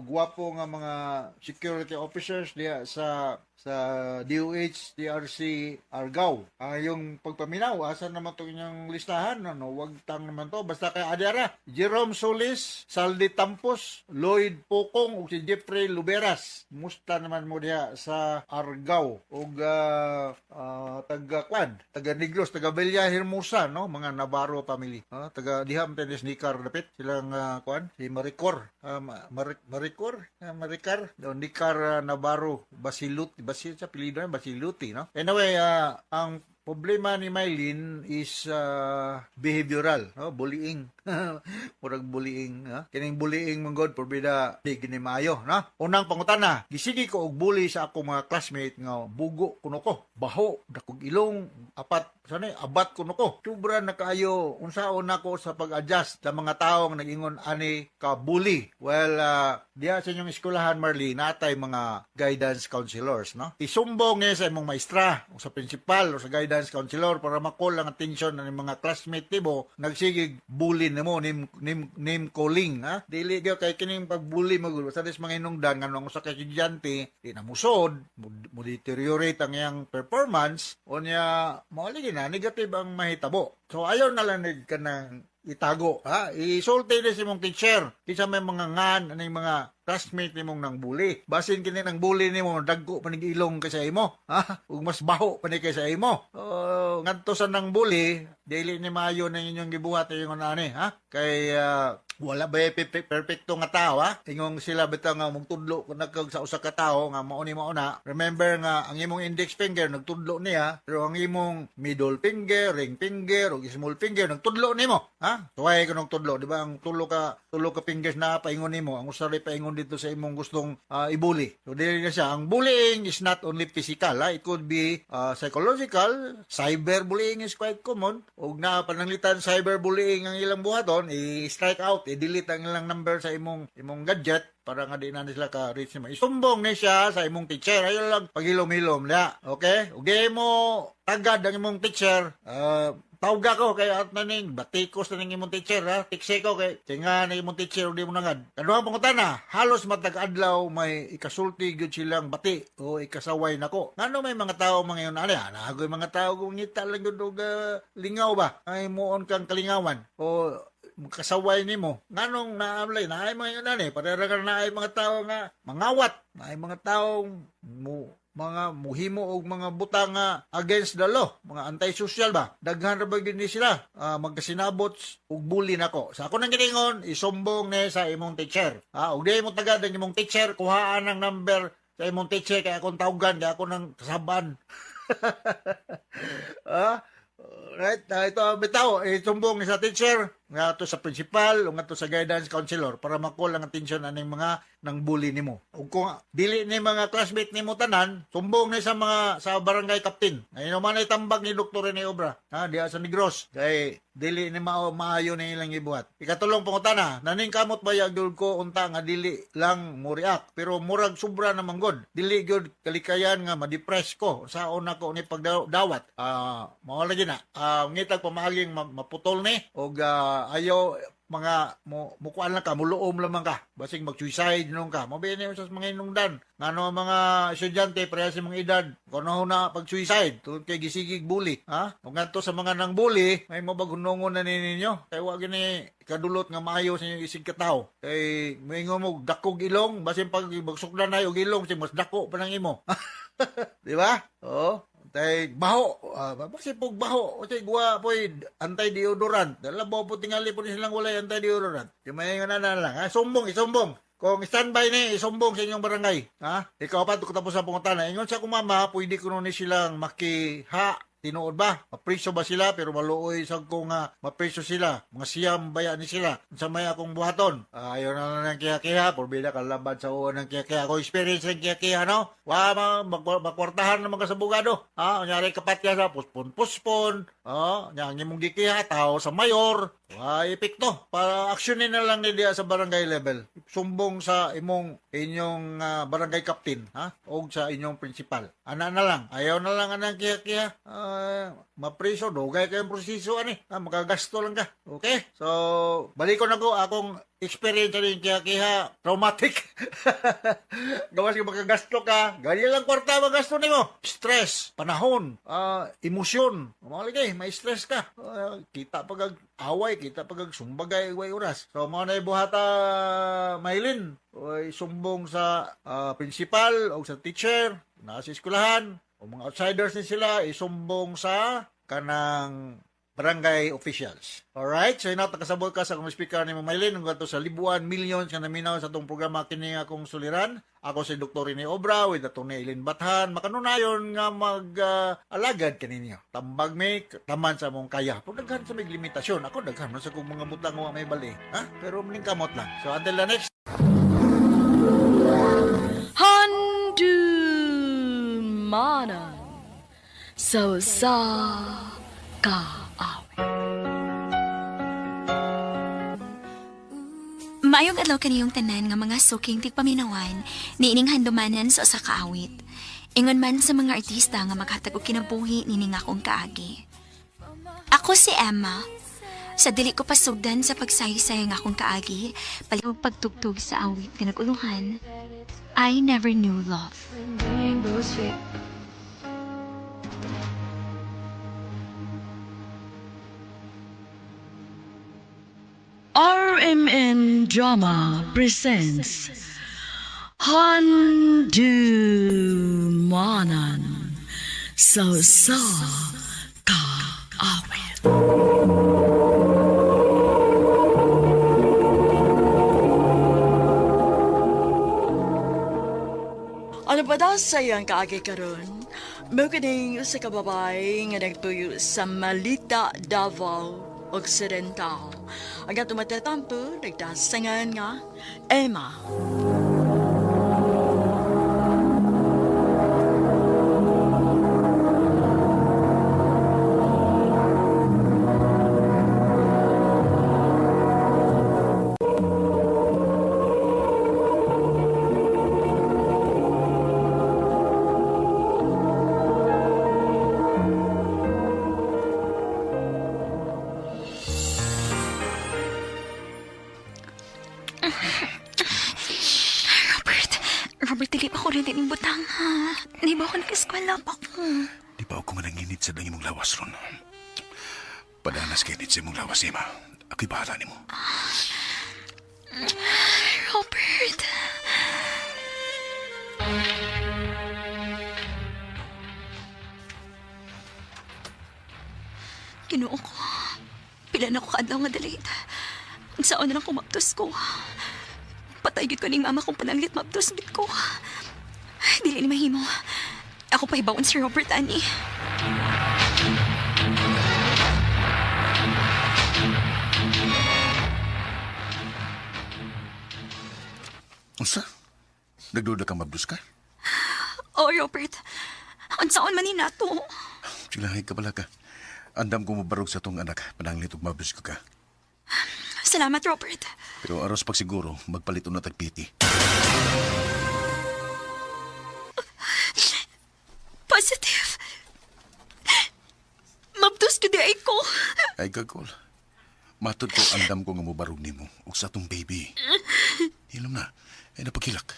guwapo nga mga security officers diya sa DOH, DRC, Argao. Yung pagpaminaw, asan naman ito inyong listahan? Wag tang naman to. Basta kay Adara, Jerome Solis, Saldi Tampos, Lloyd Pokong, ug si Jeffrey Luberas. Musta naman mo diya sa Argao. Ug taga Negros, taga Bella Hermosa, no? Mga Navarro family. Taga Diham Tenis Nikar dapit. Silang si Maricor. Maricar, Nikar Navarro, Basil sa pilido ng Basiluti, no? Anyway, ang problema ni Maylin is behavioral, no? Bullying. Murag bullying, kining bullying mong god porbida di gini maayo, no? Unang pangutana, gisigi ko og bully sa akong mga classmate nga bugo kuno ko, baho, dakog ilong, abat kuno ko. Sobra na kaayo unsaon nako sa pag-adjust sa mga taong nag-ingon ani ka bully. Well, diya sa inyong eskwelahan, Marley, natay mga guidance counselors, no? Isumbong niya sa imong maestra o sa principal o sa guidance counselor para makol ang attention ng mga classmate mo nagsigig bully nimo name calling, dili gyud kay kining pagbully magulo sa mga hinungdan nganong sa estudyante di na musod mo deteriorate ang iyang performance onya mao lagi na negative ang mahitabo. So ayaw na lang kanang itago, isulti na si mong teacher kisa may mga ngan aning mga classmate nimong nang bully. Basin kini nang bully nimo dagko panig ilong kay sa imo, ug mas baho panig kay sa imo. Ngadto sa nang bully, dili ni maayo na inyong gibuhat yung ani, kay wala ba perfecto nga tao, ha? Ingong sila bitaw nga mong tudlo kung nagkag sa usa ka tao nga mauni mauna. Remember nga ang imong index finger nagtudlo niya, pero ang imong middle finger, ring finger, ug small finger nagtudlo nimo, ha? Tuway ko nang tudlo, di ba? Ang tulo ka fingers na paingon nimo, ang usa ray paingon dito sa imong gustong ibuli. So dili na siya. Ang bullying is not only physical, ha? It could be psychological. Cyberbullying is quite common. Ug na pananglitan cyberbullying ang ilang buhaton, i-strike out, i-delete ang ilang number sa imong gadget para nga di na sila ka-reach nimo. Isumbong ni siya sa imong teacher. Ayo lang paghilom-hilom na. Okay? Ug di mo tagad ang imong teacher. Tawga ko kay at naning batikos na ning imong teacher, ha? Tikse ko kay tinga na imong teacher di mo nangad. Kaduhang pangutana, halos matag adlaw may ikasulti gyud silang bati o ikasaway nako. Ngano may mga tawo mangayon ani? Nagoy mga tawo kung ngita lang gyud og lingaw ba? Ay muon kang kalingawan o kasaway nimo. Nganong naamlay na ay mga nani, pareragan na ay mga tawo nga mangawat, na ay mga tawo mga muhimo og mga butang against the law, mga anti-social ba. Daghan ra ba gyud ni sila magkasinabot og bully nako. Sa ako nang giningon, isumbong ni sa imong teacher. Ug di mo tagad ang imong teacher, kuhaan ang number sa imong teacher kay akong tawgan, kay ako nang kasaban. Right, ito bitaw, isumbong ni sa teacher nga to sa principal o nga to sa guidance counselor para makul ang atensyon aning mga nang bully nimo. Ug kung dili ni mga classmate nimo tanan, sumbong ni sa barangay captain. Ayun man ay tambag ni Dr. ni Obra, diya sa Negros. Kay dili ni maayo ni ilang ibuhat. Ikatulong pangutana, naning kamot ba yagud ko unta nga dili lang mo react, pero murag sobra na manggod. Dili gyud kalikayan nga ma-depress ko sa una ko ni pagdawat. Mao lagi na. Ngitag pamaaging maputol ni og ayaw mga mukuan lang ka, muluom lamang ka. Basig mag-suicide nung ka. Mabini mo sa mga inungdan. Ngano mga estudyante, pareha sa mga edad, kung na pag-suicide, tulad kay gisigig bully. Kung nga to sa mga nang bully, may mabagunungon na ninyo. Kaya wag ni kadulot nga maayo sa inyong isig katao. Kay moingon mo, dakog ilong, basin pag bagsukdan na yung ilong, mas dako pa ng imo. Di ba? Oo. Tay baho, basi pog baho, tay guwa poy anti-deodorant. Dalabaw po tingali po silang walay anti-deodorant. Di may nga na lang, isumbong. Kung standby ni, isumbong sa inyong barangay. Ikaw pa, tapos sa pangutana. Ingon sa kumama, pwede ko nun silang makiha. Tinuod ba? Mapriso ba sila? Pero maluoy sa kung mapriso sila. Mga siyam baya ni sila. Sa may akong buhaton. Ayaw na lang ng kiya-kiya. Porbida kalabad sa uwan ng kiya-kiya. Ako experience ng kiya-kiya, no? Makwartahan naman ka sa bugado. Kunyari kapatya sa puspon. Yang imong gikiha, tao sa mayor. Epekto. Para aksyonin na lang niya sa barangay level. Sumbong sa inyong barangay captain. O sa inyong principal. Ana na lang. Ayaw na lang anang kiya-kiya. Mapriso, dugay kayong proseso magagasto lang ka. Okay? So, balik ko na ko akong experience rin kiha traumatic. Gawas ka magagasto ka. Ganyan lang kwarta magasto nimo. Stress, panahon, emosyon. Maligay, may stress ka. Kita pag away, kita pag sumbagay way oras. So, mga na buhata Maylin, sumbong sa principal o sa teacher, nasa eskwelahan, o mga outsiders ni sila, isumbong sa kanang barangay officials. Alright? So, nakasabot ka sa akong speaker ni Maylin, hanggang to sa libuan, millions nga naminaw sa itong programa kini akong suliran. Ako si Dr. Rene Obra, with atong ni Eileen Bathan. Makanunayon nga mag-alagad kaninyo. Tambag may taman sa mong kaya. Pero daghan sa may limitasyon. Ako daghan sa kong mga butang nga may bali. Pero maning kamot lang. So, until the next. Mana so sa kaawit. Maayong adlaw kaniyong tanan nga mga suking tigpaminawan niining handumanan sa usa ka awit. Ingon man sa mga artista nga maghatag og kinabuhi nining akong kaagi. Ako si Emma. Sa dili ko pasugdan sa pagsaysay nga akong kaagi, palihog pagtugtog sa awit nga naguluhan, I never knew love. RMN Drama presents Handumanan so sa kaawit. sayang kaagi karon. Mao kining usa ka babae nga nagtuyo sa Malita, Davao Occidental. Ang atong matatampo nagdasangan nga Emma. Robert, dili pa ko rin din butang, ha? Di ba ako nag-eskwela pa ko? Di ba ako mananginit sa dang imong lawas ron? Padanas kay nit sa imong lawas, Emma. Ako'y bahala nimo. Robert. Kinuo ko. Pila na ko kaadlaw nga dalit. Ang saan na lang kumaptos ko. Patay gid ko ning mama kong pananglit maptos gid ko. Dili ni mahimo. Ako pa hibawon si Robert ani. Unsa? Nagduda ka mabdus ka? Oh, Robert. Ang saan man ni nato. Silahay ka pala ka. Andam ko mabarog sa tong anak. Pananglit og mabdus ko ka. Salamat, Robert. Pero aros pag siguro, magpalit na tagpiti. Positive. Mabdos ko di ay ko. Ay gagol. Matod ko andam ko nga mubarog nimo ug sa tong baby. Hilom na. Ay napagilak.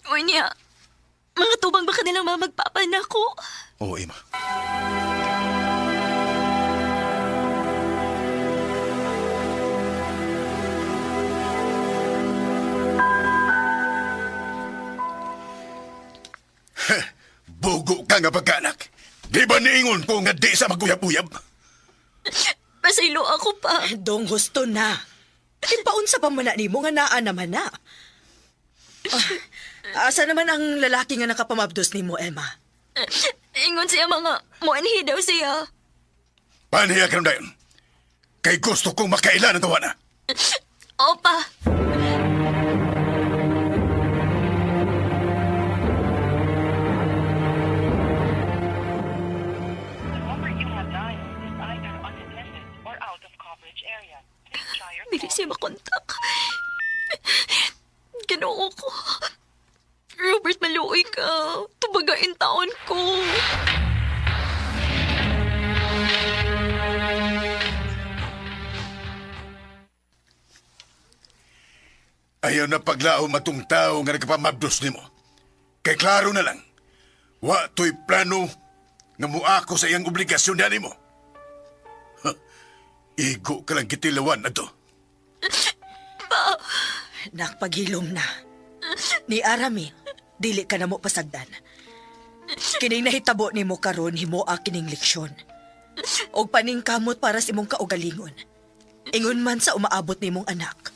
O niya, mga tubang baka nilang mamagpapan ako. Oo, Emma. Bugo ka nga pagkanak. Di ba niingon ko nga di sa maguyab-uyab? Pasaylo ako pa. Dong gusto na. Ipaunsa pa man na ni mo nga naa naman na. Asa naman ang lalaki nga nakapamabdos ni mo, Emma? Ingon siya mga muanhi daw siya. Paniya ka dayon. Kay gusto kong makailan ang tawana. Opa. Dili siya makontak. Ginoo ko. Robert, maluoy ka. Tubagain taon ko. Ayaw na paglao matong tao nga nagpamabdos nimo. Kay klaro na lang. Wa to'y plano nga muako sa iyang obligasyon na nimo. Igo ka lang kitilawan na to. Nakpaghilom na. Ni Arami, dili ka na mo pasagdan. Kining nahitabo ni mo karon himo kining leksyon. Og paning kamot para sa imong kaugalingon. Ingon man sa umaabot nimong anak.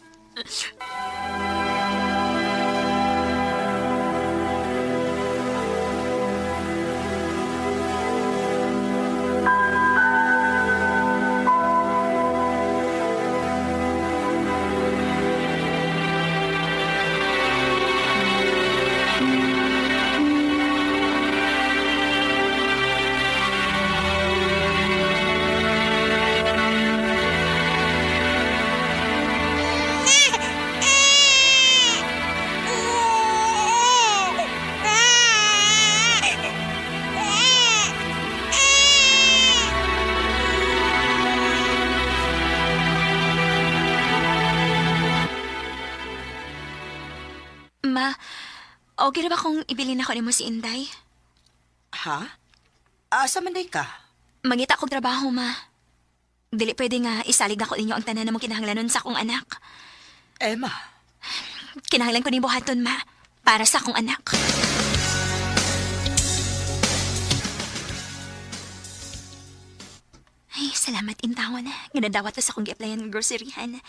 Ma, okay na ba kung ibilin ako ni mo si Inday? Ha? Asa man day ka? Mangita akong trabaho, ma. Dili pwede nga isalig ako ninyo ang tanan na mong kinahanglanon sa akong anak. Emma. Kinahanglan ko ni buhaton, ma. Para sa akong anak. Ay, salamat intawan. Ginadawat ko sa akong gi-applyan ng groceryhan.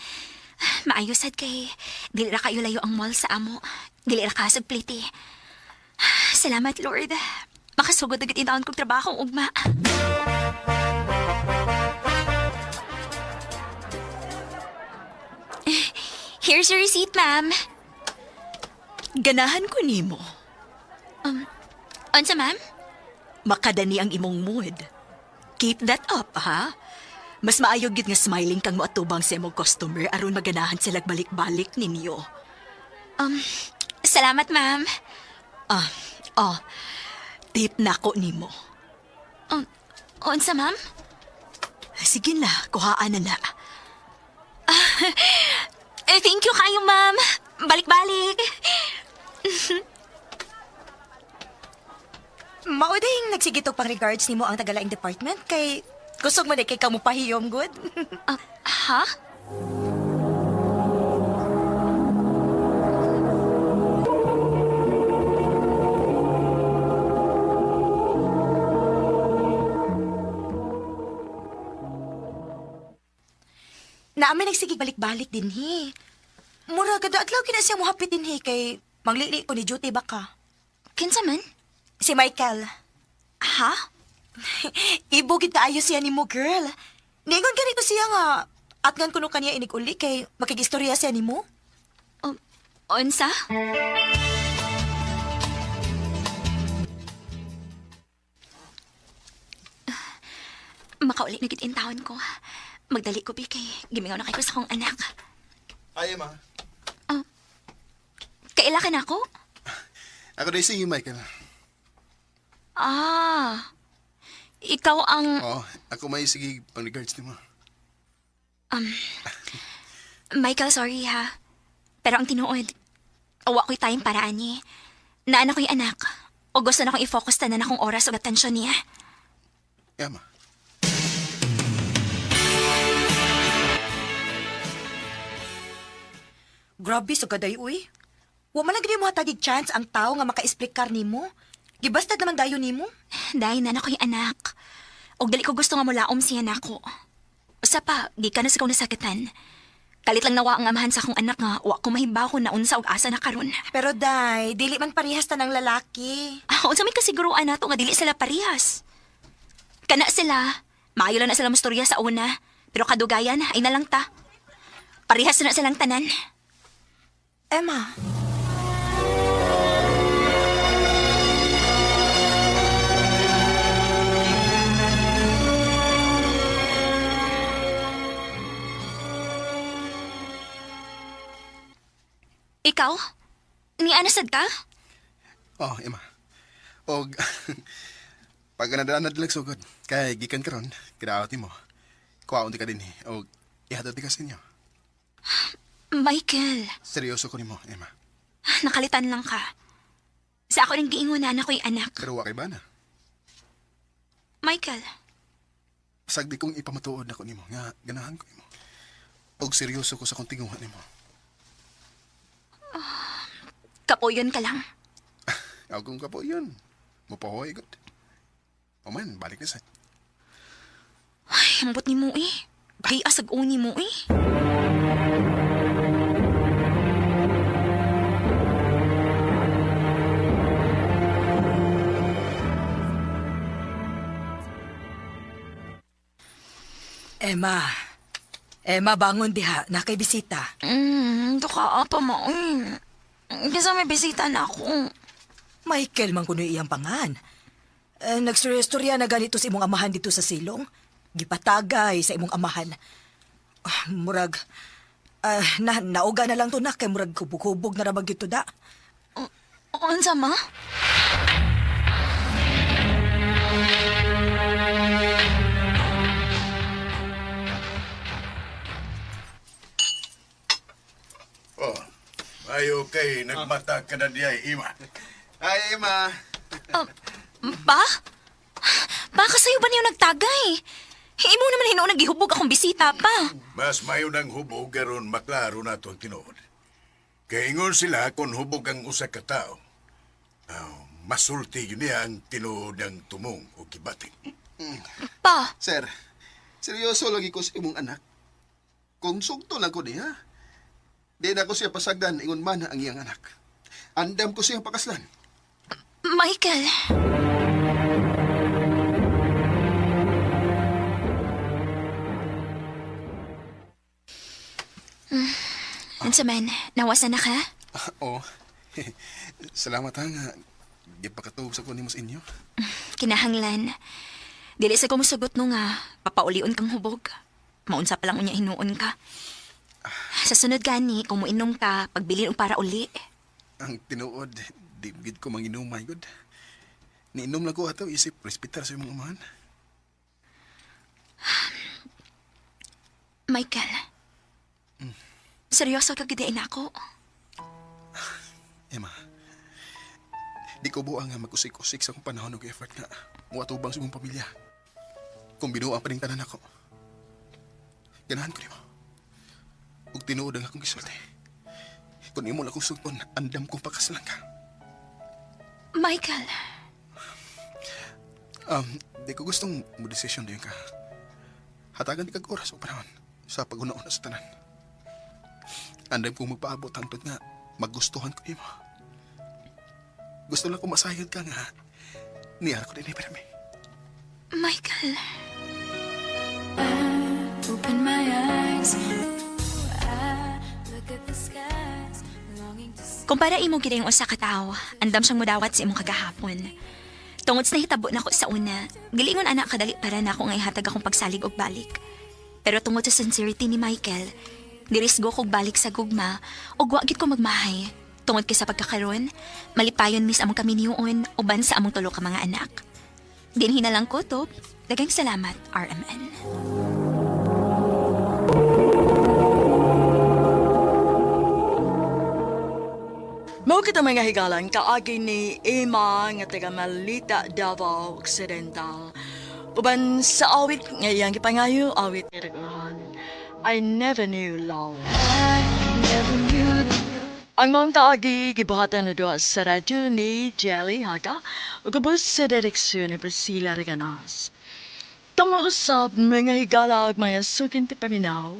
Maayos sad kay dili ra kayo layo ang mall sa amo. Dili ra kasag pliti. Salamat, Lord. Makasugod agad taon kong trabaho, ugma. Here's your receipt, ma'am. Ganahan ko nimo. Unsa, ma'am? Makadani ang imong mood. Keep that up, ha? Mas maayog gid nga smiling kang moatubang sa imong customer aron maganahan sila balik-balik ninyo. Salamat, ma'am. Tip nako nimo. Unsa, ma'am? Sige na, kuhaan na na. Thank you kayo, ma'am. Balik-balik. Mauding nagsigitog pang regards nimo ang tagalaing department kay kusog mo na kay kamo pahiyom good. Ha? Naamin nagsige balik-balik din hi. Mura kada adlaw kina siya mohapit din hi kay manglili ko ni duty baka. Kinsa man? Si Michael. Ha? Ibugid kaayo siya nimo, girl. Ningon ganito siya nga atngan kuno kaniya inig-uli kay makigistorya siya nimo. Unsa? Makauli na gid in taon ko. Magdali ko, kay gimingaw na kay ko sa akong anak. Ay, ma. Kaila ka na ako? Ako na si Michael. Ikaw ang... Oo, ako may sige pang regards ni mo. Michael, sorry ha. Pero ang tinuod, awa ko'y tayong paraan niya. Naana ko'y anak. O gusto na kong i-focus na akong oras o atensyon niya. Yeah, ma. Grabe so kaday uy. Wa man lagi mo hatagig chance ang tao nga maka-explicar nimo. Gibastad naman dayon nimo. Dahil na ko'y anak. Og dali ko gusto nga mulaom siya nako. Usa pa, di ka na sa kong nasakitan. Kalit lang nawa ang amahan sa akong anak nga, wa ko mahibaw na unsa og asa na karon. Pero day, dili man parehas ta ng lalaki. Unsa may kasiguruan nato nga dili sila parehas. Kana sila, maayo lang na sila mastorya sa una, pero kadugayan ay nalang ta. Parehas na silang tanan. Emma. Ikaw? Ni anasad ka? Oh, Emma. Og pag nadaan na sugod, kay gikan karon, kinaawat mo. Kuwaon ti ka din og ihatod ti ka sa inyo. Michael. Seryoso ko nimo, Emma. Nakalitan lang ka. Sa ako rin giingunan ako'y anak. Pero wa kay bana. Michael. Sagdi kong ipamatuod ako nimo nga ganahan ko nimo. Og seryoso ko sa kong tinguhan nimo. Kapuyon ka lang. Ako kung kapo yun. Mupahoy god. O man, balik na sa. Ay, ambot ni mo eh. Ay, asag uni mo eh. Emma, bangon diha. Nakay bisita. Duka pa mo eh. Kasi may bisita na ako. Michael, man kuno iyang pangan. Nagstorya na ganito sa imong amahan dito sa silong. Gipatagay sa imong amahan. Murag, nauga na lang to na, kay murag kubog-kubog na rabag ito da. Unsa ma? Oh, ayo kay nagmata ka na diay, Ima. Ay, Emma. Ba? Baka sa'yo ba niyo nagtagay? Imo naman hinoon naghihubog akong bisita pa. Mas mayo ng hubog garon maklaro na ito ang tinuod. Kaya ingon sila kung hubog ang usa ka tao. Masulti yun niya ang tinuod ng tumong o kibating. Pa? Sir, seryoso lagi ko sa imong anak. Kung sugto lang ko niya, di na ko siya pasagdan ingon man ang iyang anak. Andam ko siyang pakaslan. Michael! Unsa man, nawasan na ka? Oo. Salamat ha nga. Di pa katubog sa kunin mo sa inyo. Kinahanglan. Dili sa kumusugot no nga, papaulion kang hubog. Maunsa pa lang unya hinuon ka. Sa sunod gani, kung muinom ka, pagbilin og para uli. Ang tinuod, di gid ko manginom, my God. Niinom lang ko ato, isip, respetar sa imong umahan. Michael, seryoso ka gidain ako? Emma, di ko buang nga magkusik-kusik sa akong panahon og effort nga muatubang sa imong pamilya. Kung binuang pa rin tanan ako, ganahan ko nimo. Ug tinuod ang akong gisulti. Kung imo lang kong sugpon, andam kong pakasalan ka. Michael, Di ko gustong mo desisyon din ka. Hatagan di kag oras o panahon sa pag-una-una sa tanan. Andam kong magpaabot hangtod nga magustuhan ko nimo. Gusto lang ko masayod ka nga. Niyar ko din iparami. Michael. Open my eyes. Look at the skies. Kumpara imo gid ang usa ka tawo, andam siyang mudawat sa imong kagahapon. Tungod sa nahitabo na ko sa una, gilingon anak kadali para na ako nga ihatag akong pagsalig og balik. Pero tungod sa sincerity ni Michael, dirisgo kog balik sa gugma ug wa gid ko magmahay. Tungod kay sa pagkakaron, malipayon mis among kami niyoon uban sa among tulo ka mga anak. Dinhi na lang ko to. Daghang salamat, RMN. Mao kita mga higalan kaagi ni Emma nga taga Malita, Davao Occidental. Uban sa awit ngayang gipangayo awit ni Regahan. I never knew love. Ang mga kaagi gibuhatan na doon sa radyo ni Jelly Haga ug ubos sa direksyon ni Priscilla Reganas. Tama usab mga higala ug mga sukin ti paminaw.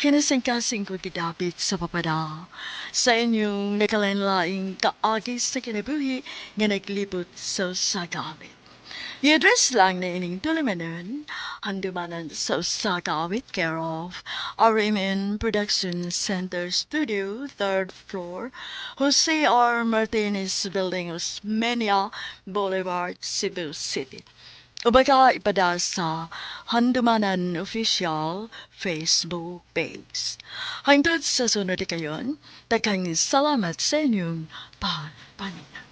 Kinasingkasing ko gidapit sa papada sa inyong nakalanlaing kaagi sa kinabuhi nga naglibot sa sagawit. I-address lang na ining tulimanon, handumanan sa sagawit care of RMN Production Center Studio, 3rd floor, Jose R. Martinez Building, Osmeña Boulevard, Cebu City. O baka ipada sa Handumanan Official Facebook page. Hangtod sa sunod kayon, daghang salamat sa inyong pagpaningan.